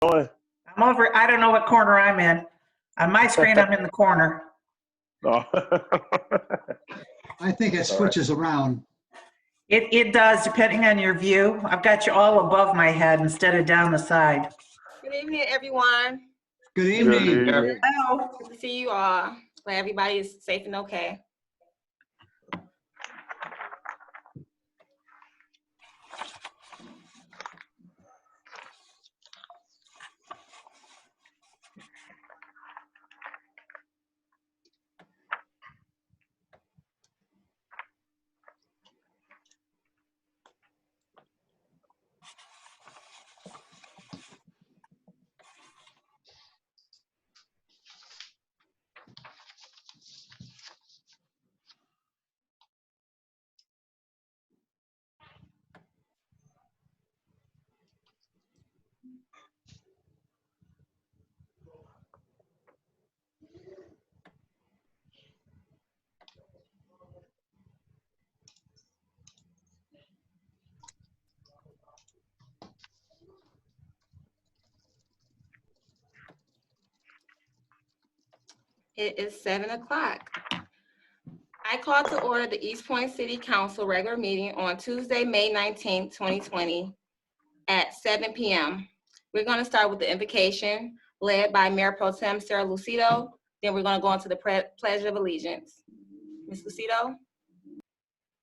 going? I'm over, I don't know what corner I'm in. On my screen, I'm in the corner. No. I think it switches around. It does, depending on your view. I've got you all above my head instead of down the side. Good evening, everyone. Good evening. Good evening. Hello. Good to see you all. Glad everybody is safe and okay. It is 7 o'clock. I call to order the Eastpointe City Council regular meeting on Tuesday, May 19th, 2020 at 7 p.m. We're going to start with the invocation led by Mayor Pro Tem Sarah Lucido. Then we're going to go into the Pledge of Allegiance. Ms. Lucido?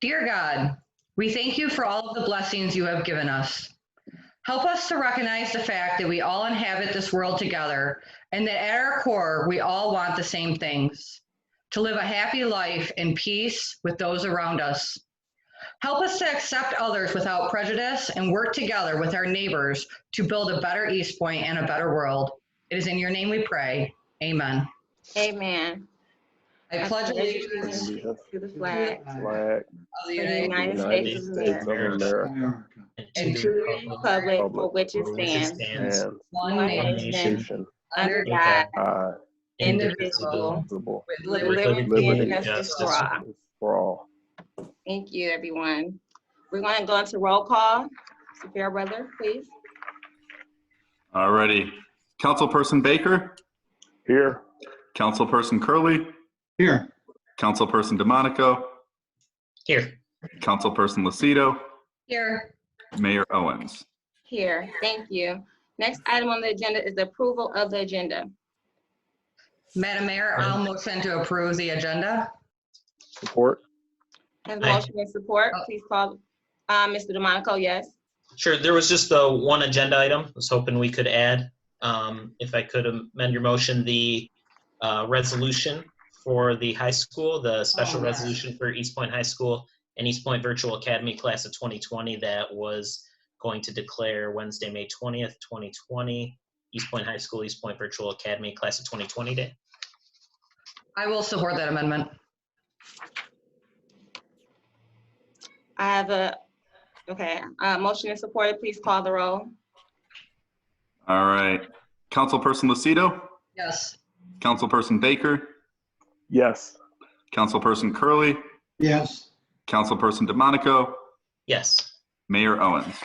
Dear God, we thank you for all of the blessings you have given us. Help us to recognize the fact that we all inhabit this world together and that at our core, we all want the same things: to live a happy life in peace with those around us. Help us to accept others without prejudice and work together with our neighbors to build a better Eastpointe and a better world. It is in your name we pray. Amen. Amen. I pledge allegiance To the flag Flag of of the the United United States of America America. and to the republic for which it stands, and one nation, nation nation, under God, indivisible indivisible, with with liberty. liberty and justice for all. for all. Thank you, everyone. We're going to go into roll call. Mr. Fairbrother, please. Alrighty. Councilperson Baker, Here. Councilperson Curley, Here. Councilperson DeMonico, Here. Councilperson Lucido, Here. Mayor Owens. Here, thank you. Next item on the agenda is the approval of the agenda. Madam Mayor, I'll motion to approve the agenda. Support. Have Aye. motion and support, please call, Mr. DeMonico, yes. Sure. There was just the one agenda item. I was hoping we could add, if I could amend your motion, the resolution for the high school, the special resolution for Eastpointe High School and Eastpointe Virtual Academy class of 2020 that was going to declare Wednesday, May 20th, 2020, Eastpointe High School, Eastpointe Virtual Academy class of 2020 day. I will support that amendment. I have a, okay, motion is supported, please call the roll. All right. Councilperson Lucido, Yes. Councilperson Baker, Yes. Councilperson Curley, Yes. Councilperson DeMonico, Yes. Mayor Owens.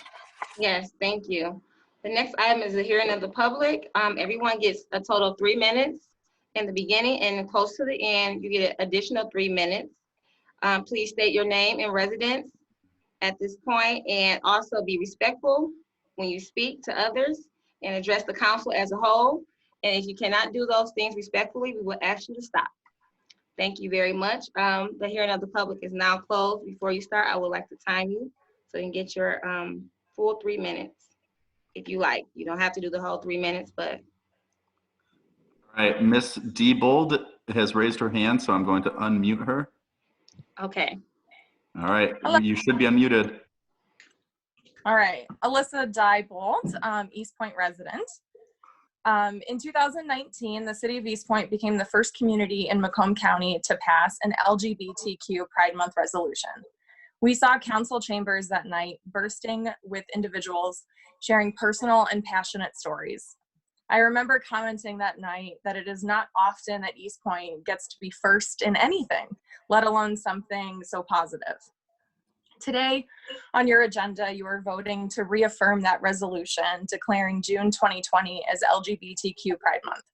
Yes, thank you. The next item is the hearing of the public. Everyone gets a total of 3 minutes in the beginning, and close to the end, you get an additional 3 minutes. Please state your name and residence at this point, and also be respectful when you speak to others and address the council as a whole. And if you cannot do those things respectfully, we will ask you to stop. Thank you very much. The hearing of the public is now closed. Before you start, I would like to time you so you can get your full 3 minutes if you like. You don't have to do the whole 3 minutes, but. All right. Miss Diebold has raised her hand, so I'm going to unmute her. Okay. All right. Hello. You should be unmuted. All right, Alyssa Diebold, Eastpointe resident. In 2019, the city of Eastpointe became the first community in Macomb County to pass an LGBTQ Pride Month resolution. We saw council chambers that night bursting with individuals sharing personal and passionate stories. I remember commenting that night that it is not often that Eastpointe gets to be first in anything, let alone something so positive. Today on your agenda, you are voting to reaffirm that resolution declaring June 2020 as LGBTQ Pride Month.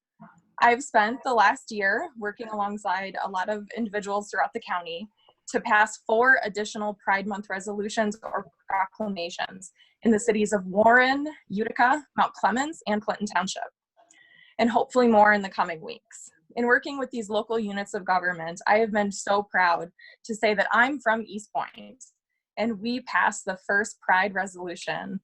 I've spent the last year working alongside a lot of individuals throughout the county to pass 4 additional Pride Month resolutions or proclamations in the cities of Warren, Utica, Mount Clemens, and Clinton Township, and hopefully more in the coming weeks. In working with these local units of government, I have been so proud to say that I'm from Eastpointe, and we passed the first Pride resolution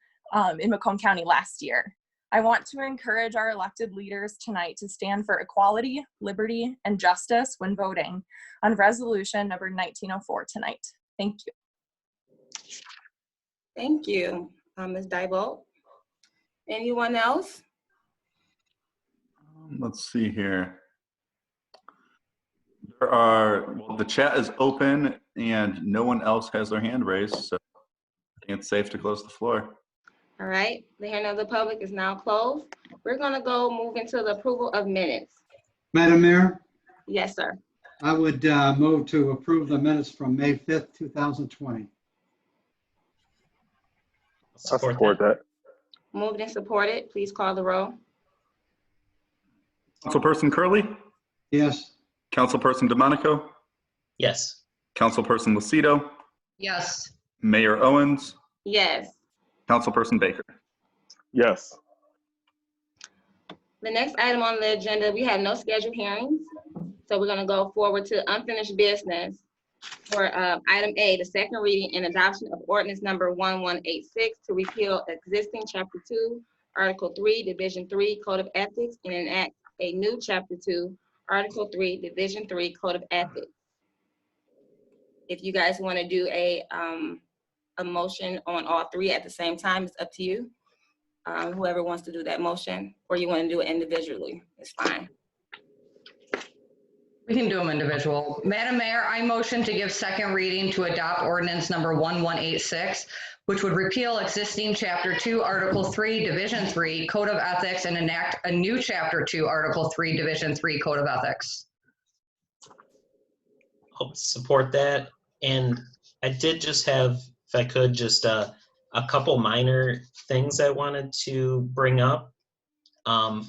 in Macomb County last year. I want to encourage our elected leaders tonight to stand for equality, liberty, and justice when voting on resolution number 1904 tonight. Thank you. Thank you, Ms. Diebold. Anyone else? Let's see here. Well, the chat is open and no one else has their hand raised, so I think it's safe to close the floor. All right, the hearing of the public is now closed. We're gonna go move into the approval of minutes. Madam Mayor, Yes, sir. I would move to approve the minutes from May 5th, 2020. I support that. Moved and supported. Please call the roll. Councilperson Curley, Yes. Councilperson DeMonico, Yes. Councilperson Lucido, Yes. Mayor Owens, Yes. Councilperson Baker. Yes. The next item on the agenda, we have no scheduled hearings. So we're gonna go forward to unfinished business for item A, the second reading and adoption of ordinance number 1186 to repeal existing chapter 2, article 3, division 3, code of ethics, and enact a new chapter 2, article 3, division 3, code of ethics. If you guys want to do a motion on all 3 at the same time, it's up to you. Whoever wants to do that motion, or you want to do it individually, it's fine. We can do them individual. Madam Mayor, I motion to give second reading to adopt ordinance number 1186, which would repeal existing chapter 2, article 3, division 3, code of ethics, and enact a new chapter 2, article 3, division 3, code of ethics. I'll support that. And I did just have, if I could, just a couple minor things I wanted to bring up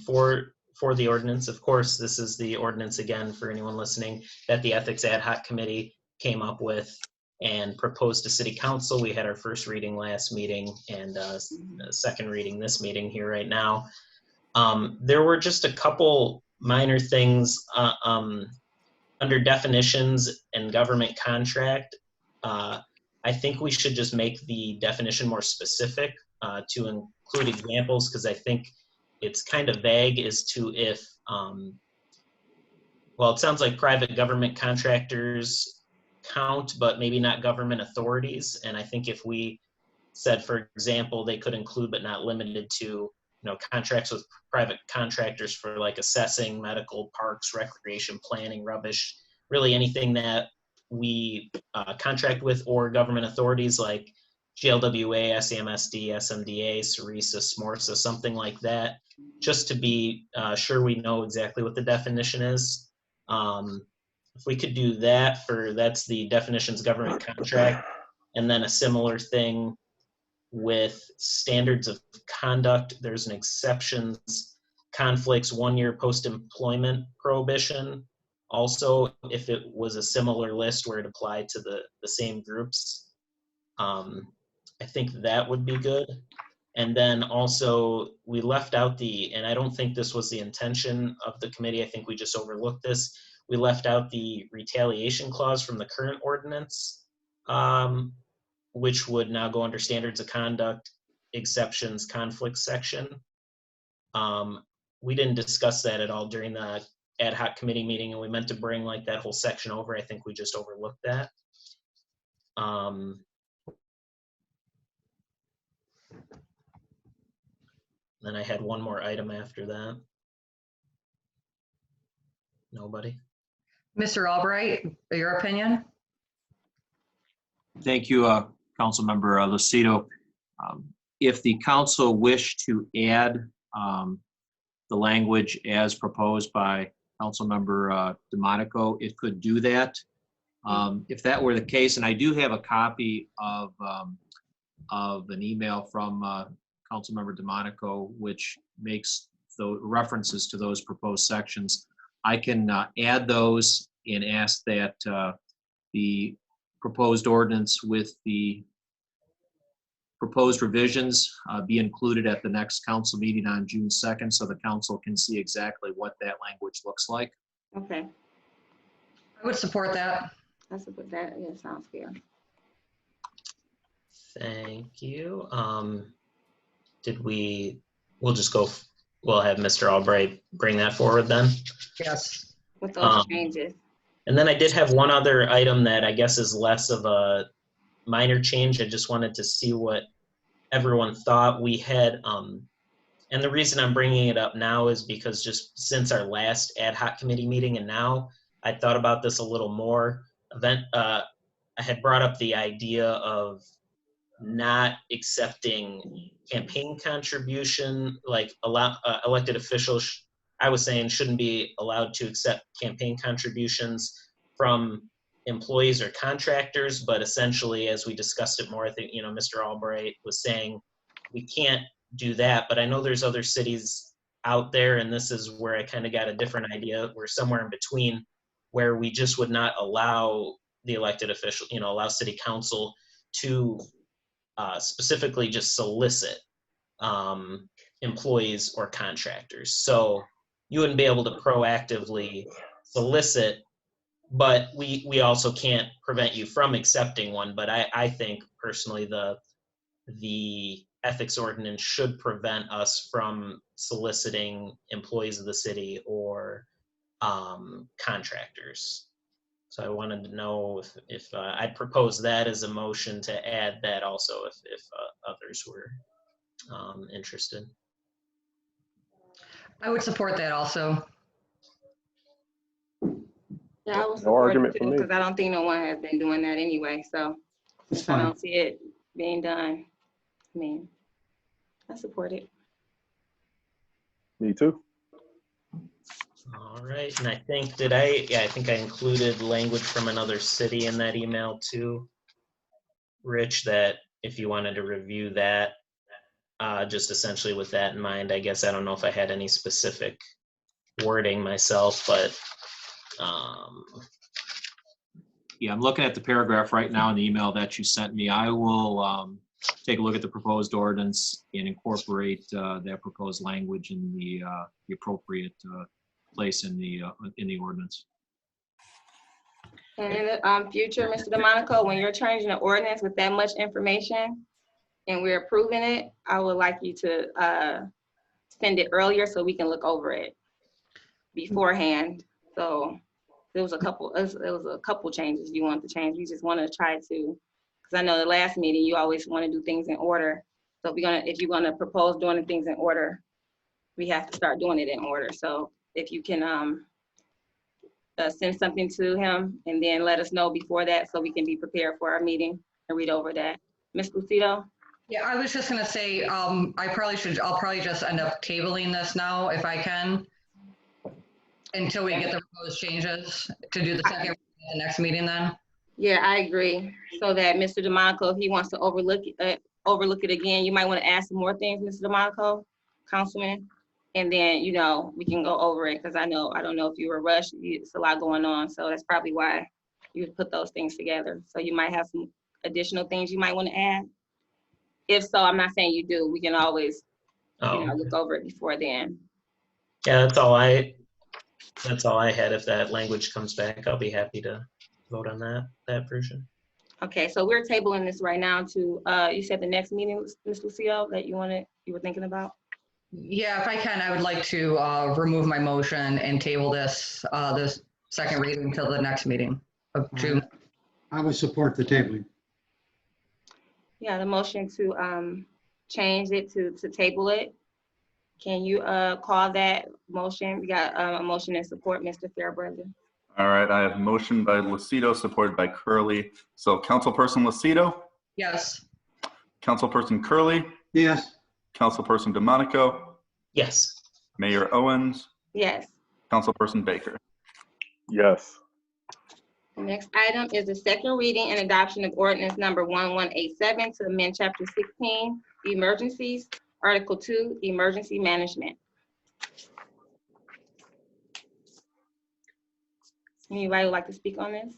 for the ordinance. Of course, this is the ordinance, again, for anyone listening, that the Ethics Ad Hoc Committee came up with and proposed to City Council. We had our first reading last meeting and second reading this meeting here right now. There were just a couple minor things under definitions and government contract. I think we should just make the definition more specific to include examples, because I think it's kind of vague as to if, well, it sounds like private government contractors count, but maybe not government authorities. And I think if we said, for example, they could include but not limited to, contracts with private contractors for like assessing, medical, parks, recreation, planning, rubbish, really anything that we contract with, or government authorities like GLWA, SAMSD, SMDA, CERISA, SMORSA, something like that, just to be sure we know exactly what the definition is. If we could do that that's the definitions government contract, and then a similar thing with standards of conduct. There's an exceptions, conflicts, 1 year post-employment prohibition. Also, if it was a similar list where it applied to the same groups, I think that would be good. And then also we left out and I don't think this was the intention of the committee, I think we just overlooked this. We left out the retaliation clause from the current ordinance, which would now go under standards of conduct, exceptions, conflict section. We didn't discuss that at all during the ad hoc committee meeting, and we meant to bring like that whole section over. I think we just overlooked that. Then I had one more item after that. Nobody? Mr. Albright, your opinion? Thank you, Councilmember Lucido. If the council wished to add the language as proposed by Councilmember DeMonico, it could do that. If that were the case, and I do have a copy of an email from Councilmember DeMonico, which makes the references to those proposed sections, I can add those and ask that the proposed ordinance with the proposed revisions be included at the next council meeting on June 2nd, so the council can see exactly what that language looks like. Okay, I would support that. I support that. Yeah, sounds fair. Thank you. We'll just go, we'll have Mr. Albright bring that forward then. Yes. With those changes. And then I did have one other item that I guess is less of a minor change. I just wanted to see what everyone thought. We had, and the reason I'm bringing it up now is because just since our last ad hoc committee meeting and now, I thought about this a little more. I had brought up the idea of not accepting campaign contribution, like elected officials, I was saying, shouldn't be allowed to accept campaign contributions from employees or contractors, but essentially, as we discussed it more, I think, Mr. Albright was saying we can't do that, but I know there's other cities out there, and this is where I kind of got a different idea. We're somewhere in between, where we just would not allow the elected official, allow city council to specifically just solicit employees or contractors. So you wouldn't be able to proactively solicit, but we also can't prevent you from accepting one. But I think personally the ethics ordinance should prevent us from soliciting employees of the city or contractors. So I wanted to know if I'd propose that as a motion to add that also if others were interested. I would support that also. Yeah, I will No support argument it for too, me. because I don't think no one has been doing that anyway. So It's if I fine. don't see it being done, I mean, I support it. Me too. All right, and I think, I think I included language from another city in that email too, Rich, that if you wanted to review that, just essentially with that in mind, I guess I don't know if I had any specific wording myself, but Yeah, I'm looking at the paragraph right now in the email that you sent me. I will take a look at the proposed ordinance and incorporate that proposed language in the appropriate place in the ordinance. And in the future, Mr. DeMonico, when you're changing the ordinance with that much information and we're approving it, I would like you to send it earlier so we can look over it beforehand. So there was a couple changes you want to change. We just want to try to, because I know the last meeting you always want to do things in order. So if you're gonna propose doing things in order, we have to start doing it in order. So if you can send something to him and then let us know before that so we can be prepared for our meeting and read over that. Ms. Lucido? Yeah, I was just gonna say, I'll probably just end up tabling this now if I can, until we get the proposed changes to do the second, the next meeting then. Yeah, I agree. So that Mr. DeMonico, if he wants to overlook it again, you might want to add some more things, Mr. DeMonico, Councilman. And then, we can go over it, because I don't know if you were rushed. It's a lot going on. So that's probably why you put those things together. So you might have some additional things you might want to add. If so, I'm not saying you do. We can always, look over it before then. yeah, that's all I had. If that language comes back, I'll be happy to vote on that version. Okay, so we're tabling this right now to, you said the next meeting, Ms. Lucille, that you were thinking about? Yeah, if I can, I would like to remove my motion and table this second reading until the next meeting of June. I would support the tabling. Yeah, the motion to change it to table it. Can you call that motion? We got a motion and support, Mr. Fairbrother. All right, I have motion by Lucido, supported by Curley. So Councilperson Lucido, Yes. Councilperson Curley, Yes, Councilperson DeMonico, Yes. Mayor Owens, Yes. Councilperson Baker. Yes. The next item is the second reading and adoption of ordinance number 1187 to amend chapter 16, emergencies, article 2, emergency management. Anybody would like to speak on this?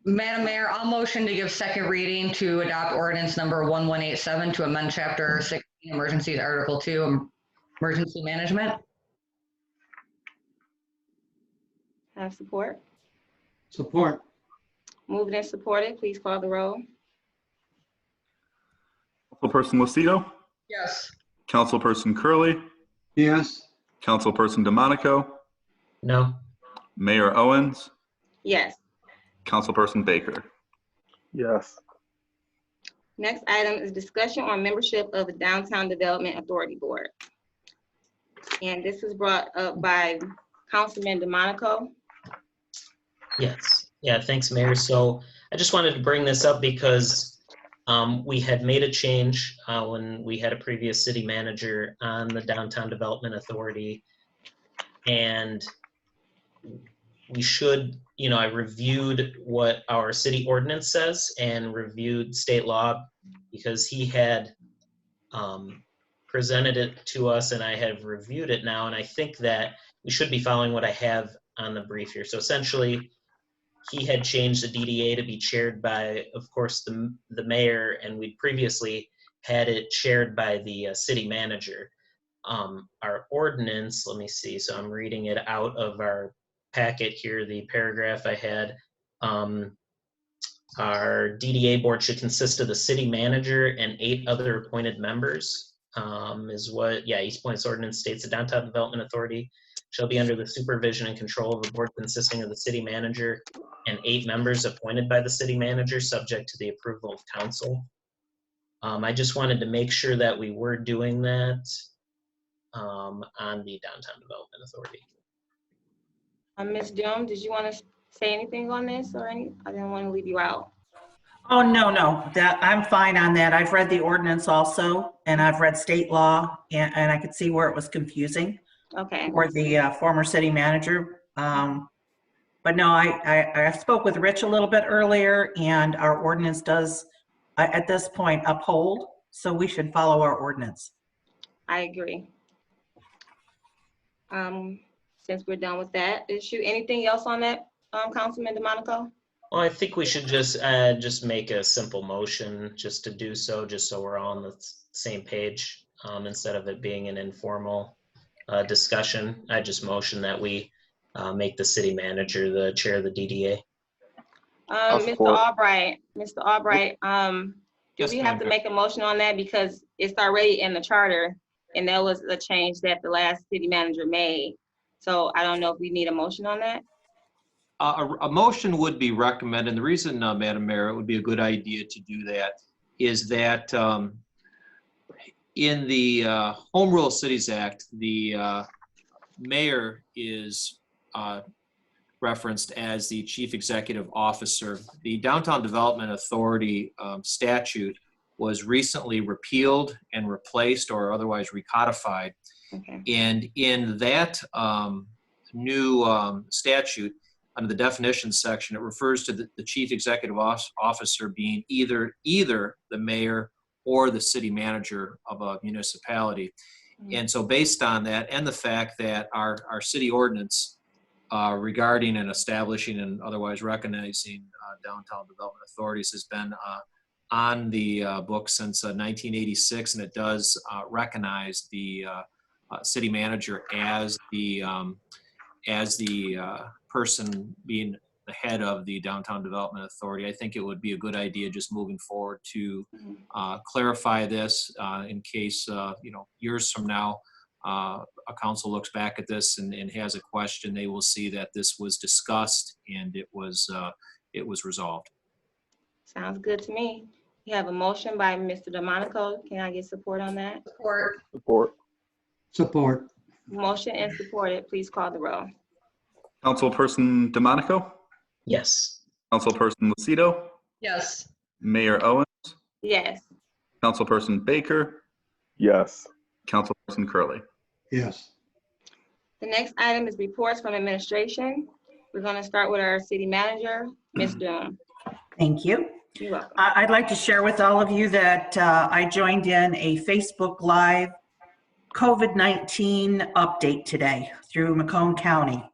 Madam Mayor, I'll motion to give second reading to adopt ordinance number 1187 to amend chapter 16 emergencies, article 2, emergency management. Have support? Support. Moved and supported. Please call the roll. Councilperson Lucido, Yes. Councilperson Curley, Yes. Councilperson DeMonico, No. Mayor Owens, Yes. Councilperson Baker. Yes. Next item is discussion on membership of the Downtown Development Authority Board. And this was brought up by Councilman DeMonico. Yes. Yeah, thanks, Mayor. So I just wanted to bring this up because we had made a change when we had a previous city manager on the Downtown Development Authority. And we should, I reviewed what our city ordinance says and reviewed state law because he had presented it to us and I have reviewed it now. And I think that we should be following what I have on the brief here. So essentially, he had changed the DDA to be chaired by, of course, the mayor, and we previously had it chaired by the city manager. Our ordinance, let me see, so I'm reading it out of our packet here, the paragraph I had. Our DDA board should consist of the city manager and 8 other appointed members, Eastpointe's ordinance states the Downtown Development Authority shall be under the supervision and control of a board consisting of the city manager and 8 members appointed by the city manager, subject to the approval of council. I just wanted to make sure that we were doing that on the Downtown Development Authority. Ms. Doom, did you want to say anything on this or any? I didn't want to leave you out. Oh, no, that I'm fine on that. I've read the ordinance also, and I've read state law, and I could see where it was confusing Okay. for the former city manager. But no, I spoke with Rich a little bit earlier, and our ordinance does, at this point, uphold, so we should follow our ordinance. I agree. Since we're done with that issue, anything else on that, Councilman DeMonico? Well, I think we should just make a simple motion just to do so, just so we're all on the same page, instead of it being an informal discussion. I just motion that we make the city manager the chair of the DDA. Mr. Albright, do Yes, we have to ma'am. make a motion on that because it's already in the charter and that was a change that the last city manager made. So I don't know if we need a motion on that. A motion would be recommended. The reason, Madam Mayor, it would be a good idea to do that is that in the Home Rule Cities Act, the mayor is referenced as the chief executive officer. The Downtown Development Authority statute was recently repealed and replaced or otherwise recodified. Okay. And in that new statute, under the definitions section, it refers to the chief executive officer being either the mayor or the city manager of a municipality. Mm-hmm. And so based on that and the fact that our city ordinance regarding and establishing and otherwise recognizing downtown development authorities has been on the book since 1986, and it does recognize the city manager as the person being the head of the Downtown Development Authority. I think it would be a good idea just moving forward to clarify this in case, years from now, a council looks back at this and has a question, they will see that this was discussed and it was resolved. Sounds good to me. We have a motion by Mr. DeMonico. Can I get support on that? Support. Support. Support. Motion and supported. Please call the roll. Councilperson DeMonico, Yes. Councilperson Lucido, Yes. Mayor Owens, Yes. Councilperson Baker, Yes. Councilperson Curley. Yes. The next item is reports from administration. We're going to start with our city manager, Ms. Doom. Thank you. You're welcome. I'd like to share with all of you that I joined in a Facebook Live COVID-19 update today through Macomb County.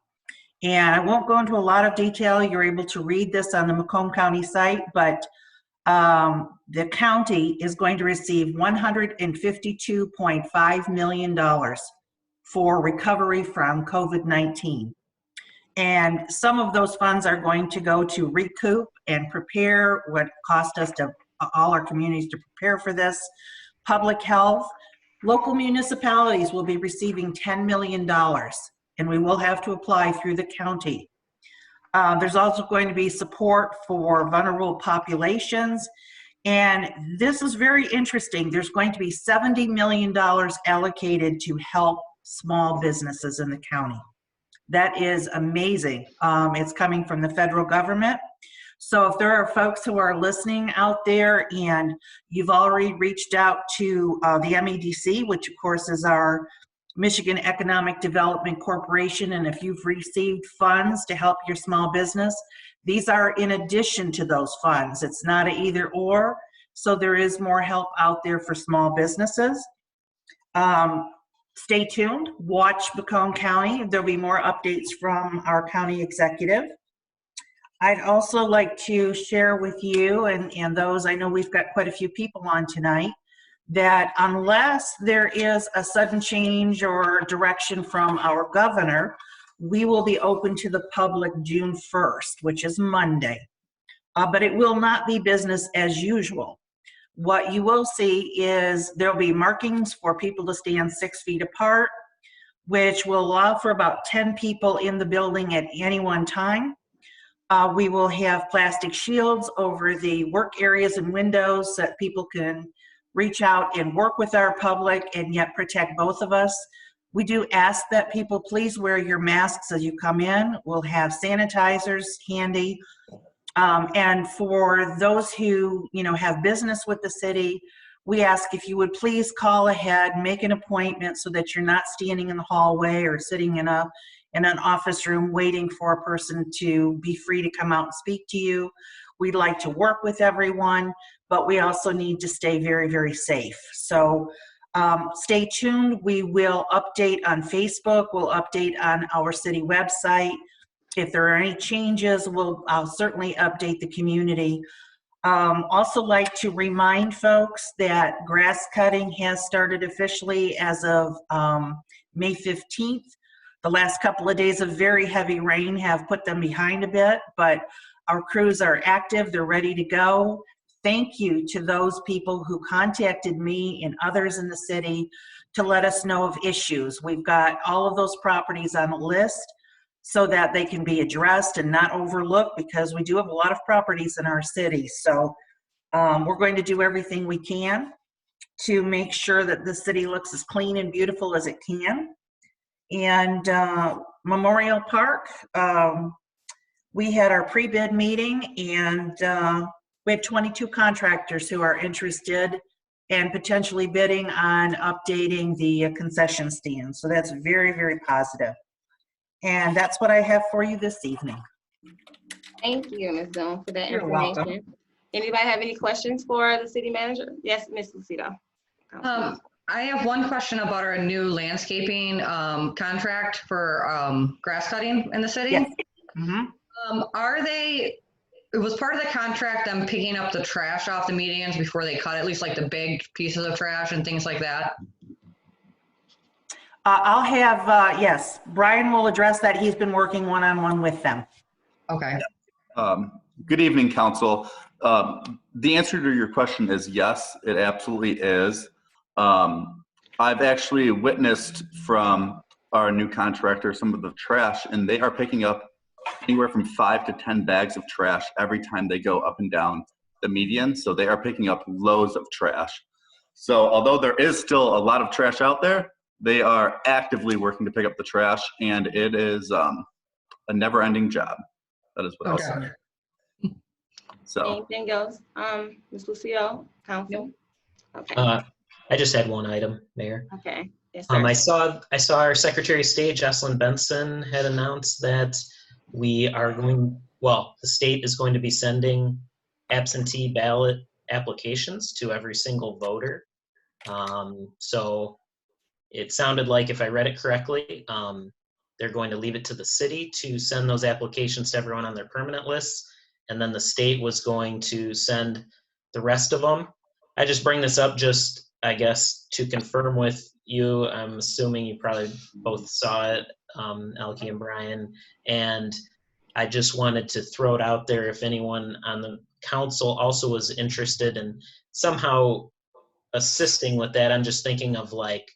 And I won't go into a lot of detail. You're able to read this on the Macomb County site, but the county is going to receive $152.5 million for recovery from COVID-19. And some of those funds are going to go to recoup and prepare what cost us to all our communities to prepare for this. Public health, local municipalities will be receiving $10 million, and we will have to apply through the county. There's also going to be support for vulnerable populations. And this is very interesting. There's going to be $70 million allocated to help small businesses in the county. That is amazing. It's coming from the federal government. So if there are folks who are listening out there and you've already reached out to the MEDC, which of course is our Michigan Economic Development Corporation, and if you've received funds to help your small business, these are in addition to those funds. It's not an either or, so there is more help out there for small businesses. Stay tuned, watch Macomb County. There'll be more updates from our county executive. I'd also like to share with you and those, I know we've got quite a few people on tonight, that unless there is a sudden change or direction from our governor, we will be open to the public June 1st, which is Monday. But it will not be business as usual. What you will see is there'll be markings for people to stand 6 feet apart, which will allow for about 10 people in the building at any one time. We will have plastic shields over the work areas and windows so that people can reach out and work with our public and yet protect both of us. We do ask that people please wear your masks as you come in. We'll have sanitizers handy. And for those who have business with the city, we ask if you would please call ahead, make an appointment so that you're not standing in the hallway or sitting in an office room waiting for a person to be free to come out and speak to you. We'd like to work with everyone, but we also need to stay very, very safe. So stay tuned. We will update on Facebook. We'll update on our city website. If there are any changes, I'll certainly update the community. Also like to remind folks that grass cutting has started officially as of May 15th. The last couple of days of very heavy rain have put them behind a bit, but our crews are active, they're ready to go. Thank you to those people who contacted me and others in the city to let us know of issues. We've got all of those properties on a list so that they can be addressed and not overlooked, because we do have a lot of properties in our city. So we're going to do everything we can to make sure that the city looks as clean and beautiful as it can. And Memorial Park, we had our pre-bid meeting, and we had 22 contractors who are interested and potentially bidding on updating the concession stand. So that's very, very positive. And that's what I have for you this evening. Thank you, Ms. Doom, for that You're information. welcome. Anybody have any questions for the city manager? Yes, Ms. Lucido. I have one question about our new landscaping contract for grass cutting in the city. Yes. Mm-hmm. It was part of the contract, them picking up the trash off the medians before they cut, at least like the big pieces of trash and things like that? I'll have, yes, Brian will address that. He's been working one-on-one with them. Okay. Good evening, council. The answer to your question is yes, it absolutely is. I've actually witnessed from our new contractor some of the trash, and they are picking up anywhere from 5 to 10 bags of trash every time they go up and down the median. So they are picking up loads of trash. So although there is still a lot of trash out there, they are actively working to pick up the trash, and it is a never-ending job. That is what I'll say. So. Anything else, Ms. Lucio, council? Okay. I just had one item, Mayor. Okay. Yes, sir. I saw our Secretary of State, Jocelyn Benson, had announced that we are going, well, the state is going to be sending absentee ballot applications to every single voter. So it sounded like, if I read it correctly, they're going to leave it to the city to send those applications to everyone on their permanent lists. And then the state was going to send the rest of them. I just bring this up just, I guess, to confirm with you. I'm assuming you probably both saw it, Elke and Brian. And I just wanted to throw it out there if anyone on the council also was interested in somehow assisting with that. I'm just thinking of like,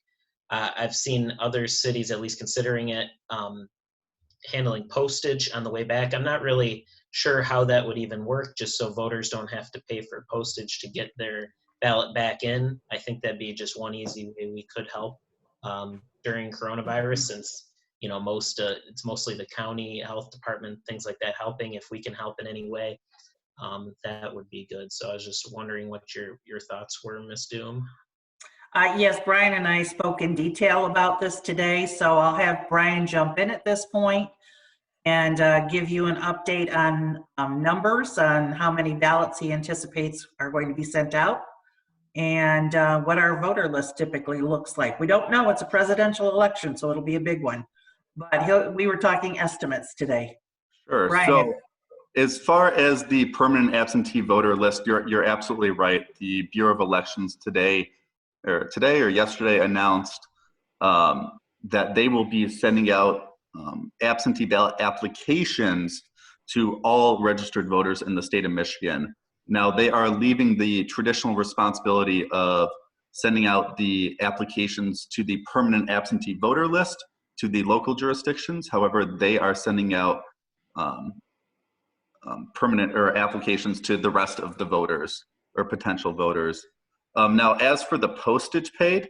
I've seen other cities at least considering it, handling postage on the way back. I'm not really sure how that would even work, just so voters don't have to pay for postage to get their ballot back in. I think that'd be just one easy way we could help during coronavirus, since it's mostly the county health department, things like that helping. If we can help in any way, that would be good. So I was just wondering what your thoughts were, Ms. Doom. Yes, Brian and I spoke in detail about this today, so I'll have Brian jump in at this point and give you an update on numbers, on how many ballots he anticipates are going to be sent out, and what our voter list typically looks like. We don't know. It's a presidential election, so it'll be a big one. But we were talking estimates today. Sure. Brian. So as far as the permanent absentee voter list, you're absolutely right. The Bureau of Elections today or yesterday announced that they will be sending out absentee ballot applications to all registered voters in the state of Michigan. Now, they are leaving the traditional responsibility of sending out the applications to the permanent absentee voter list to the local jurisdictions. However, they are sending out permanent or applications to the rest of the voters or potential voters. Now, as for the postage paid,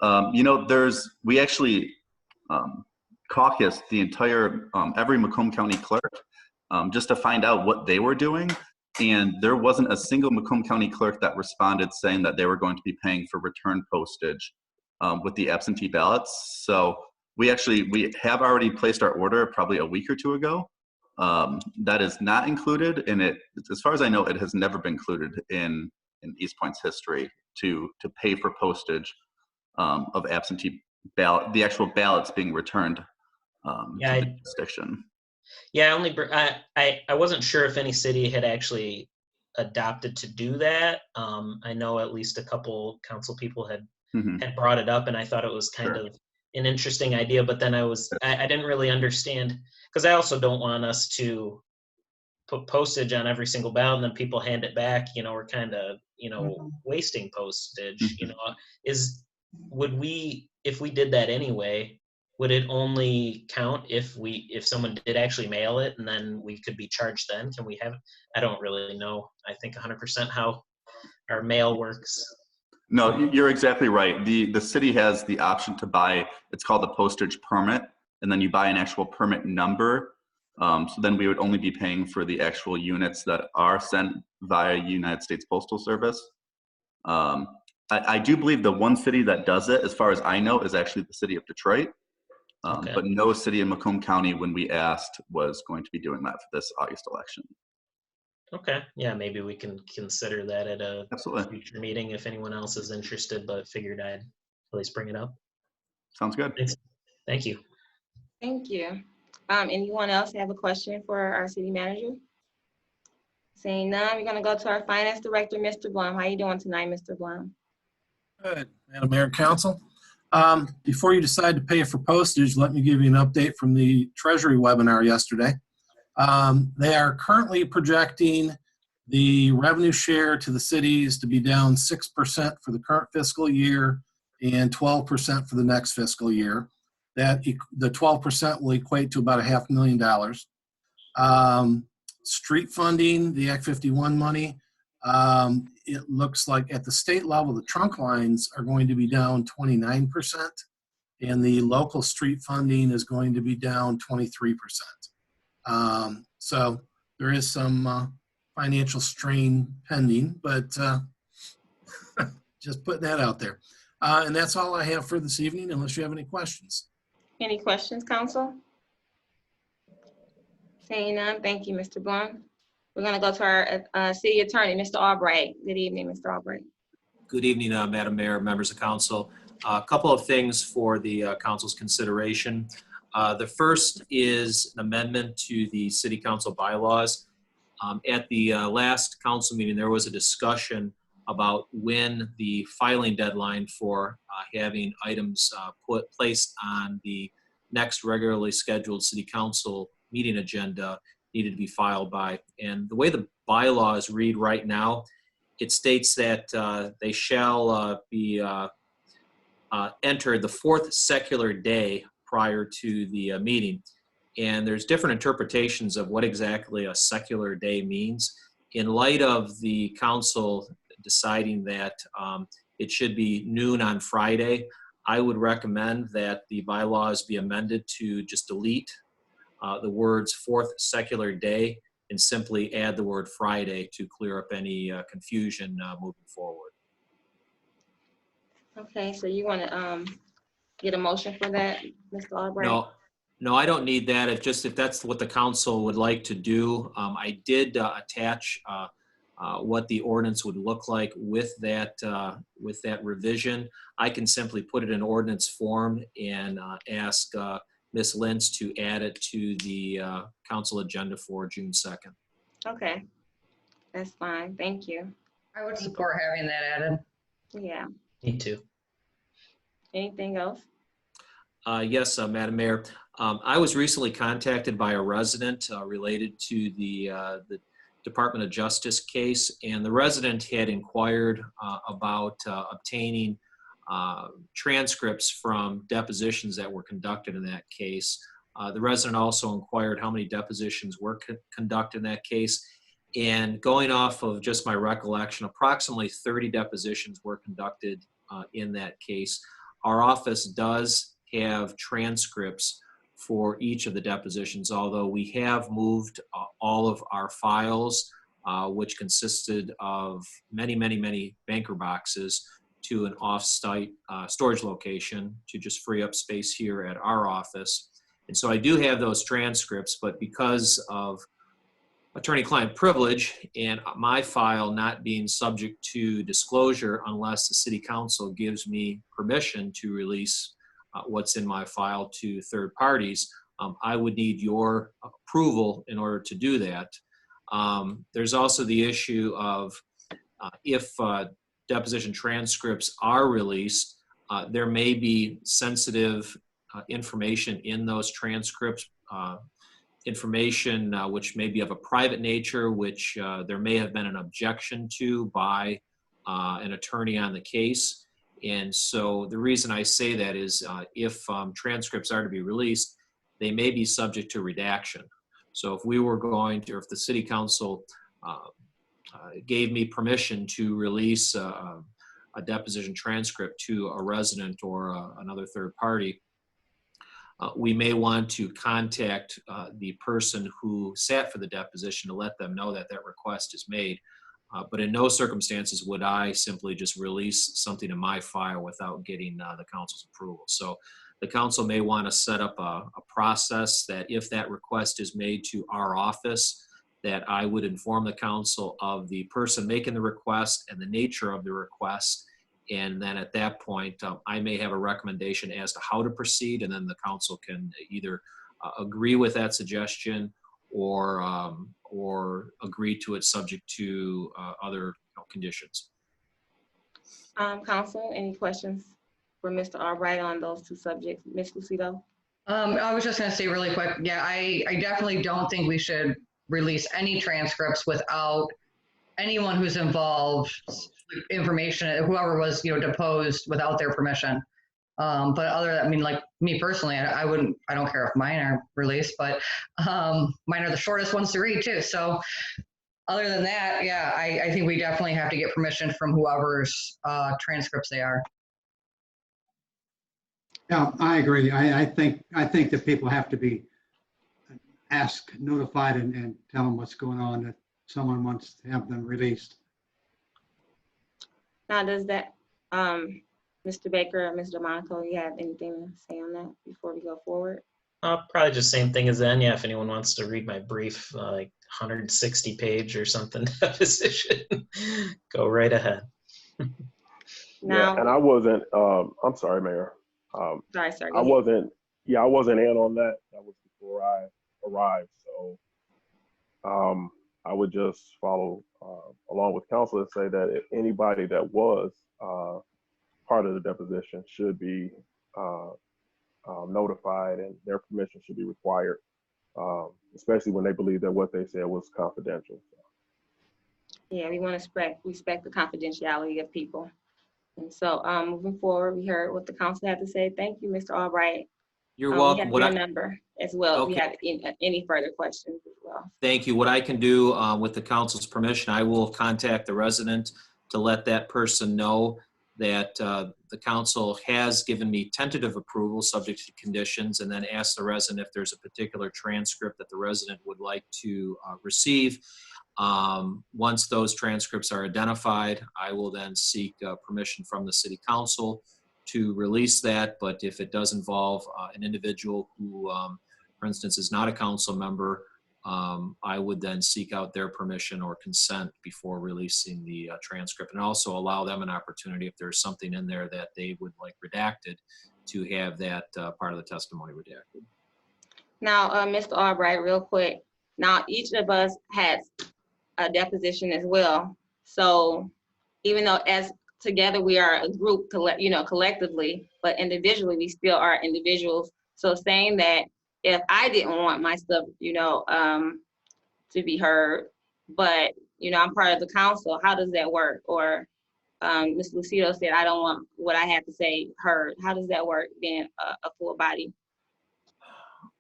we actually caucused the entire, every Macomb County clerk just to find out what they were doing. And there wasn't a single Macomb County clerk that responded saying that they were going to be paying for return postage with the absentee ballots. So we have already placed our order probably a week or two ago. That is not included in it. As far as I know, it has never been included in Eastpointe's history to pay for postage of absentee ballot, the actual ballots being returned to the jurisdiction. Yeah, I wasn't sure if any city had actually adopted to do that. I know at least a couple council people had brought it up, and I thought it was kind of an interesting idea. But then I didn't really understand, because I also don't want us to put postage on every single ballot and then people hand it back. We're kind of wasting postage. If we did that anyway, would it only count if someone did actually mail it, and then we could be charged then? Can we have, I don't really know, I think 100% how our mail works. No, you're exactly right. The city has the option to buy, it's called a postage permit, and then you buy an actual permit number. So then we would only be paying for the actual units that are sent via United States Postal Service. I do believe the one city that does it, as far as I know, is actually the city of Detroit. But no city in Macomb County, when we asked, was going to be doing that for this August election. Okay, yeah, maybe we can consider that at a future meeting if anyone else is interested, but figured I'd at least bring it up. Sounds good. Thanks. Thank you. Thank you. Anyone else have a question for our city manager? Seeing none, we're gonna go to our finance director, Mr. Blum. How you doing tonight, Mr. Blum? Good, Madam Mayor and Council. Before you decide to pay for postage, let me give you an update from the Treasury webinar yesterday. They are currently projecting the revenue share to the cities to be down 6% for the current fiscal year and 12% for the next fiscal year. The 12% will equate to about $500,000. Street funding, the Act 51 money, it looks like at the state level, the trunk lines are going to be down 29%, and the local street funding is going to be down 23%. So there is some financial strain pending, but just putting that out there. And that's all I have for this evening, unless you have any questions. Any questions, council? Seeing none, thank you, Mr. Blum. We're gonna go to our city attorney, Mr. Albright. Good evening, Mr. Albright. Good evening, Madam Mayor, members of council. A couple of things for the council's consideration. The first is an amendment to the city council bylaws. At the last council meeting, there was a discussion about when the filing deadline for having items placed on the next regularly scheduled city council meeting agenda needed to be filed by. And the way the bylaws read right now, it states that they shall be entered the fourth secular day prior to the meeting. And there's different interpretations of what exactly a secular day means. In light of the council deciding that it should be noon on Friday, I would recommend that the bylaws be amended to just delete the words fourth secular day and simply add the word Friday to clear up any confusion moving forward. Okay, so you wanna get a motion for that, Mr. Albright? No, I don't need that. If that's what the council would like to do, I did attach what the ordinance would look like with that revision. I can simply put it in ordinance form and ask Ms. Lentz to add it to the council agenda for June 2nd. Okay, that's fine, thank you. I would support having that added. Yeah, Me too. anything else? Yes, Madam Mayor. I was recently contacted by a resident related to the Department of Justice case, and the resident had inquired about obtaining transcripts from depositions that were conducted in that case. The resident also inquired how many depositions were conducted in that case. And going off of just my recollection, approximately 30 depositions were conducted in that case. Our office does have transcripts for each of the depositions, although we have moved all of our files, which consisted of many banker boxes, to an off-site storage location to just free up space here at our office. And so I do have those transcripts, but because of attorney-client privilege and my file not being subject to disclosure unless the city council gives me permission to release what's in my file to third parties, I would need your approval in order to do that. There's also the issue of if deposition transcripts are released, there may be sensitive information in those transcripts, information which may be of a private nature, which there may have been an objection to by an attorney on the case. And so the reason I say that is if transcripts are to be released, they may be subject to redaction. So if we were going to, or if the city council gave me permission to release a deposition transcript to a resident or another third party, we may want to contact the person who sat for the deposition to let them know that that request is made. But in no circumstances would I simply just release something in my file without getting the council's approval. So the council may want to set up a process that if that request is made to our office, that I would inform the council of the person making the request and the nature of the request. And then at that point, I may have a recommendation as to how to proceed, and then the council can either agree with that suggestion or agree to it subject to other conditions. Council, any questions for Mr. Albright on those two subjects? Ms. Lucido? I was just going to say really quick, yeah, I definitely don't think we should release any transcripts without anyone who's involved information, whoever was, deposed without their permission. But other than, I mean, like me personally, I don't care if mine are released, but mine are the shortest ones to read too. So other than that, yeah, I think we definitely have to get permission from whoever's transcripts they are. Yeah, I agree. I think that people have to be asked, notified, and tell them what's going on, that someone wants to have them released. Now, does that, Mr. Baker or Ms. DeMonico, you have anything to say on that before we go forward? Probably just same thing as then. Yeah, if anyone wants to read my brief, like 160 page or something deposition, go right ahead. Yeah, and I Now, wasn't, I'm sorry, Mayor. sorry, sir, I go ahead. wasn't, yeah, I wasn't in on that. That was before I arrived. So I would just follow along with counsel and say that if anybody that was part of the deposition should be notified and their permission should be required, especially when they believe that what they said was confidential. Yeah, we want to respect the confidentiality of people. And so moving forward, we heard what the council had to say. Thank you, Mr. Albright. You're We welcome. have What your I, number as well. If we okay, have any further questions as well. thank you. What I can do with the council's permission, I will contact the resident to let that person know that the council has given me tentative approval subject to conditions, and then ask the resident if there's a particular transcript that the resident would like to receive. Once those transcripts are identified, I will then seek permission from the city council to release that. But if it does involve an individual who, for instance, is not a council member, I would then seek out their permission or consent before releasing the transcript, and also allow them an opportunity, if there's something in there that they would like redacted, to have that part of the testimony redacted. Now, Mr. Albright, real quick. Now, each of us has a deposition as well. So even though as together we are a group, collectively, but individually we still are individuals. So saying that if I didn't want my stuff, to be heard, but I'm part of the council, how does that work? Or Ms. Lucido said, I don't want what I have to say heard. How does that work being a full body?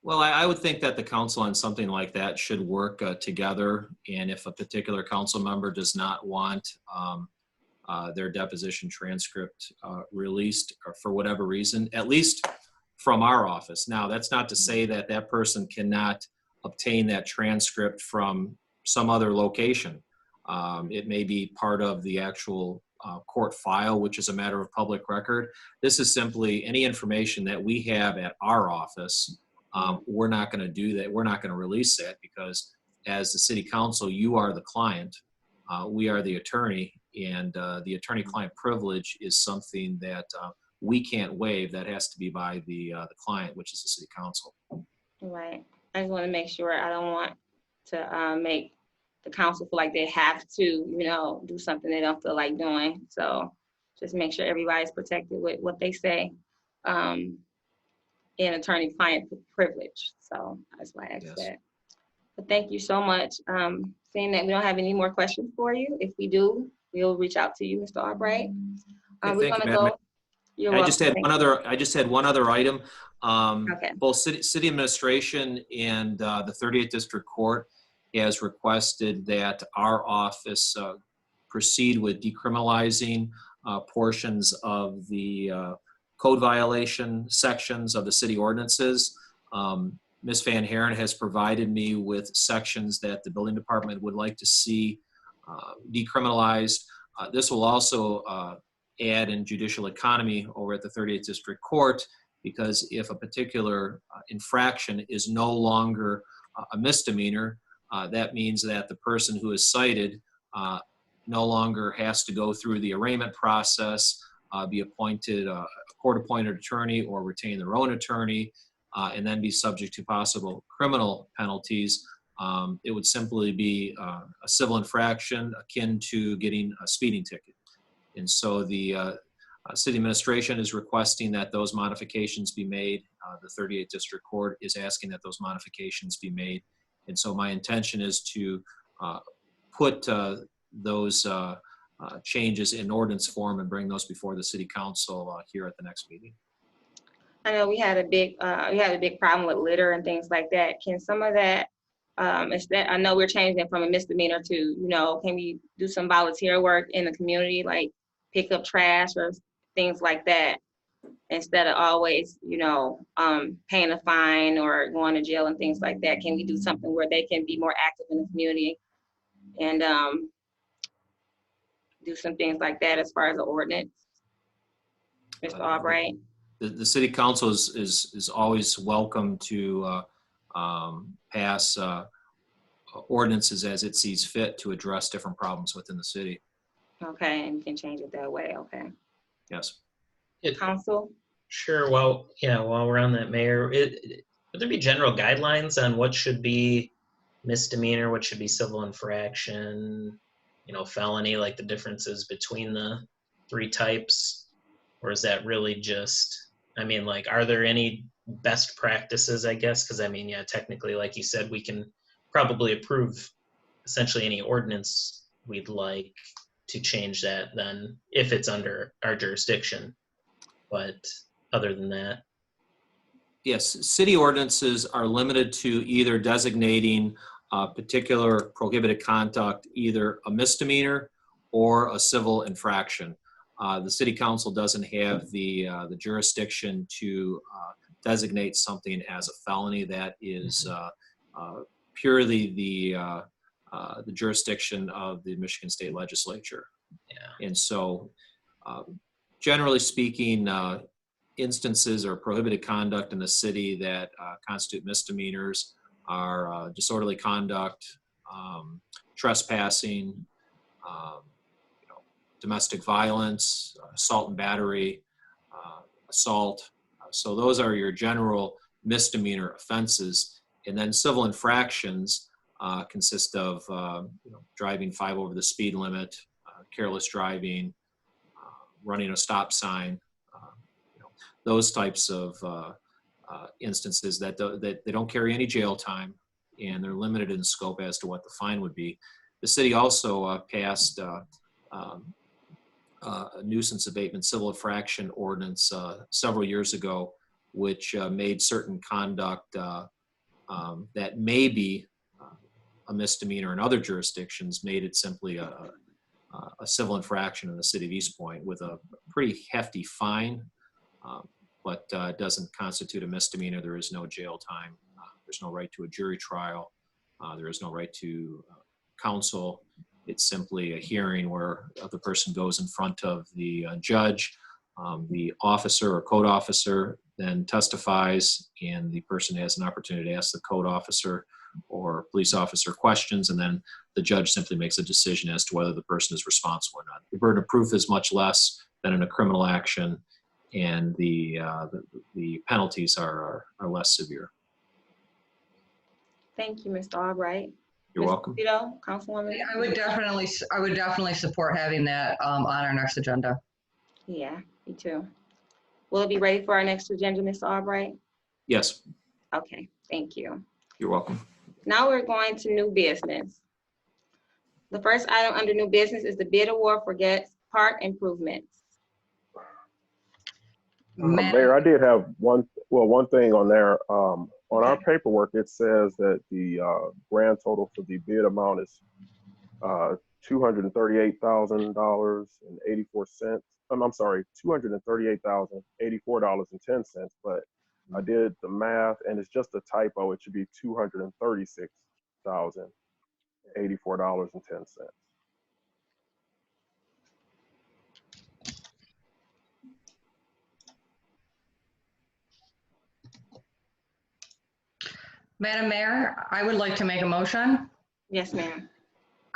Well, I would think that the council on something like that should work together. And if a particular council member does not want their deposition transcript released for whatever reason, at least from our office. Now, that's not to say that that person cannot obtain that transcript from some other location. It may be part of the actual court file, which is a matter of public record. This is simply any information that we have at our office. We're not going to do that. We're not going to release that, because as the city council, you are the client. We are the attorney, and the attorney-client privilege is something that we can't waive. That has to be by the client, which is the city council. Right. I just want to make sure. I don't want to make the council feel like they have to, do something they don't feel like doing. So just make sure everybody's protected with what they say in attorney-client privilege. So that's why I asked that. But thank you so much. Seeing that we don't have any more questions for you, if we do, we'll reach out to you, Mr. Albright. We're going to go. I just had one other item. Okay. Both city administration and the 30th District Court has requested that our office proceed with decriminalizing portions of the code violation sections of the city ordinances. Ms. Van Haren has provided me with sections that the building department would like to see decriminalized. This will also add in judicial economy over at the 30th District Court, because if a particular infraction is no longer a misdemeanor, that means that the person who is cited no longer has to go through the arraignment process, be appointed a court-appointed attorney or retain their own attorney, and then be subject to possible criminal penalties. It would simply be a civil infraction akin to getting a speeding ticket. And so the city administration is requesting that those modifications be made. The 38th District Court is asking that those modifications be made. And so my intention is to put those changes in ordinance form and bring those before the city council here at the next meeting. I know we had a big problem with litter and things like that. Can some of that, I know we're changing from a misdemeanor to, can we do some volunteer work in the community, like pick up trash or things like that, instead of always, paying a fine or going to jail and things like that? Can we do something where they can be more active in the community and do some things like that as far as the ordinance? Mr. Albright? the city council is always welcome to pass ordinances as it sees fit to address different problems within the city. Okay, and you can change it that way, okay. Yes. Council? Sure. Well, yeah, while we're on that, Mayor, would there be general guidelines on what should be misdemeanor, what should be civil infraction, felony, like the differences between the three types? Or is that really just, are there any best practices, I guess? Because, yeah, technically, like you said, we can probably approve essentially any ordinance we'd like to change that then if it's under our jurisdiction. But other than that. Yes, city ordinances are limited to either designating particular prohibited conduct, either a misdemeanor or a civil infraction. The city council doesn't have the jurisdiction to designate something as a felony. That is purely the jurisdiction of the Michigan State Legislature. Yeah. And so, generally speaking, instances or prohibited conduct in the city that constitute misdemeanors are disorderly conduct, trespassing, domestic violence, assault and battery, assault. So those are your general misdemeanor offenses. And then civil infractions consist of driving 5 over the speed limit, careless driving, running a stop sign, those types of instances that they don't carry any jail time, and they're limited in scope as to what the fine would be. The city also passed a nuisance abatement civil infraction ordinance several years ago, which made certain conduct that may be a misdemeanor in other jurisdictions, made it simply a civil infraction in the city of Eastpointe with a pretty hefty fine. But it doesn't constitute a misdemeanor. There is no jail time. There's no right to a jury trial. There is no right to counsel. It's simply a hearing where the person goes in front of the judge. The officer or code officer then testifies, and the person has an opportunity to ask the code officer or police officer questions, and then the judge simply makes a decision as to whether the person is responsible or not. The burden of proof is much less than in a criminal action, and the penalties are less severe. Thank you, Mr. Albright. You're welcome. Councilwoman? I would definitely support having that on our next agenda. Yeah, me too. Will it be ready for our next agenda, Mr. Albright? Yes. Okay, thank you. You're welcome. Now we're going to new business. The first item under new business is the bid award for Getz Park improvements. Mayor, I did have one thing on there. On our paperwork, it says that the grand total for the bid amount is $238,000.84. I'm sorry, $238,084.10. But I did the math, and it's just a typo. It should be $236,084.10. Madam Mayor, I would like to make a motion. Yes, ma'am.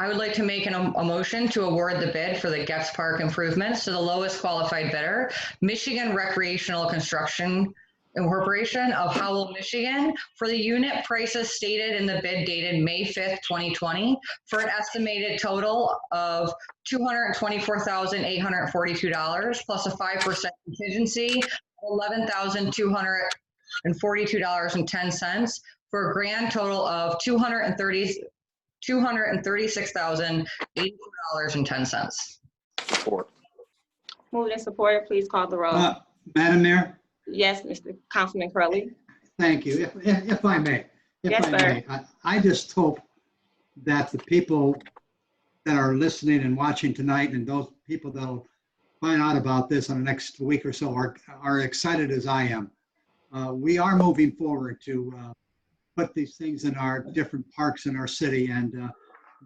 I would like to make a motion to award the bid for the Getz Park improvements to the lowest qualified bidder, Michigan Recreational Construction Incorporation of Howell, Michigan, for the unit prices stated in the bid dated May 5th, 2020, for an estimated total of $224,842 plus a 5% contingency of $11,242.10 for a grand total of $236,084.10. Support. Moved and supported, please call the roll. Madam Mayor? Yes, Mr. Councilman Curley. Thank you. If I may. Yes, sir. I just hope that the people that are listening and watching tonight, and those people that will find out about this in the next week or so, are excited as I am. We are moving forward to put these things in our different parks in our city, and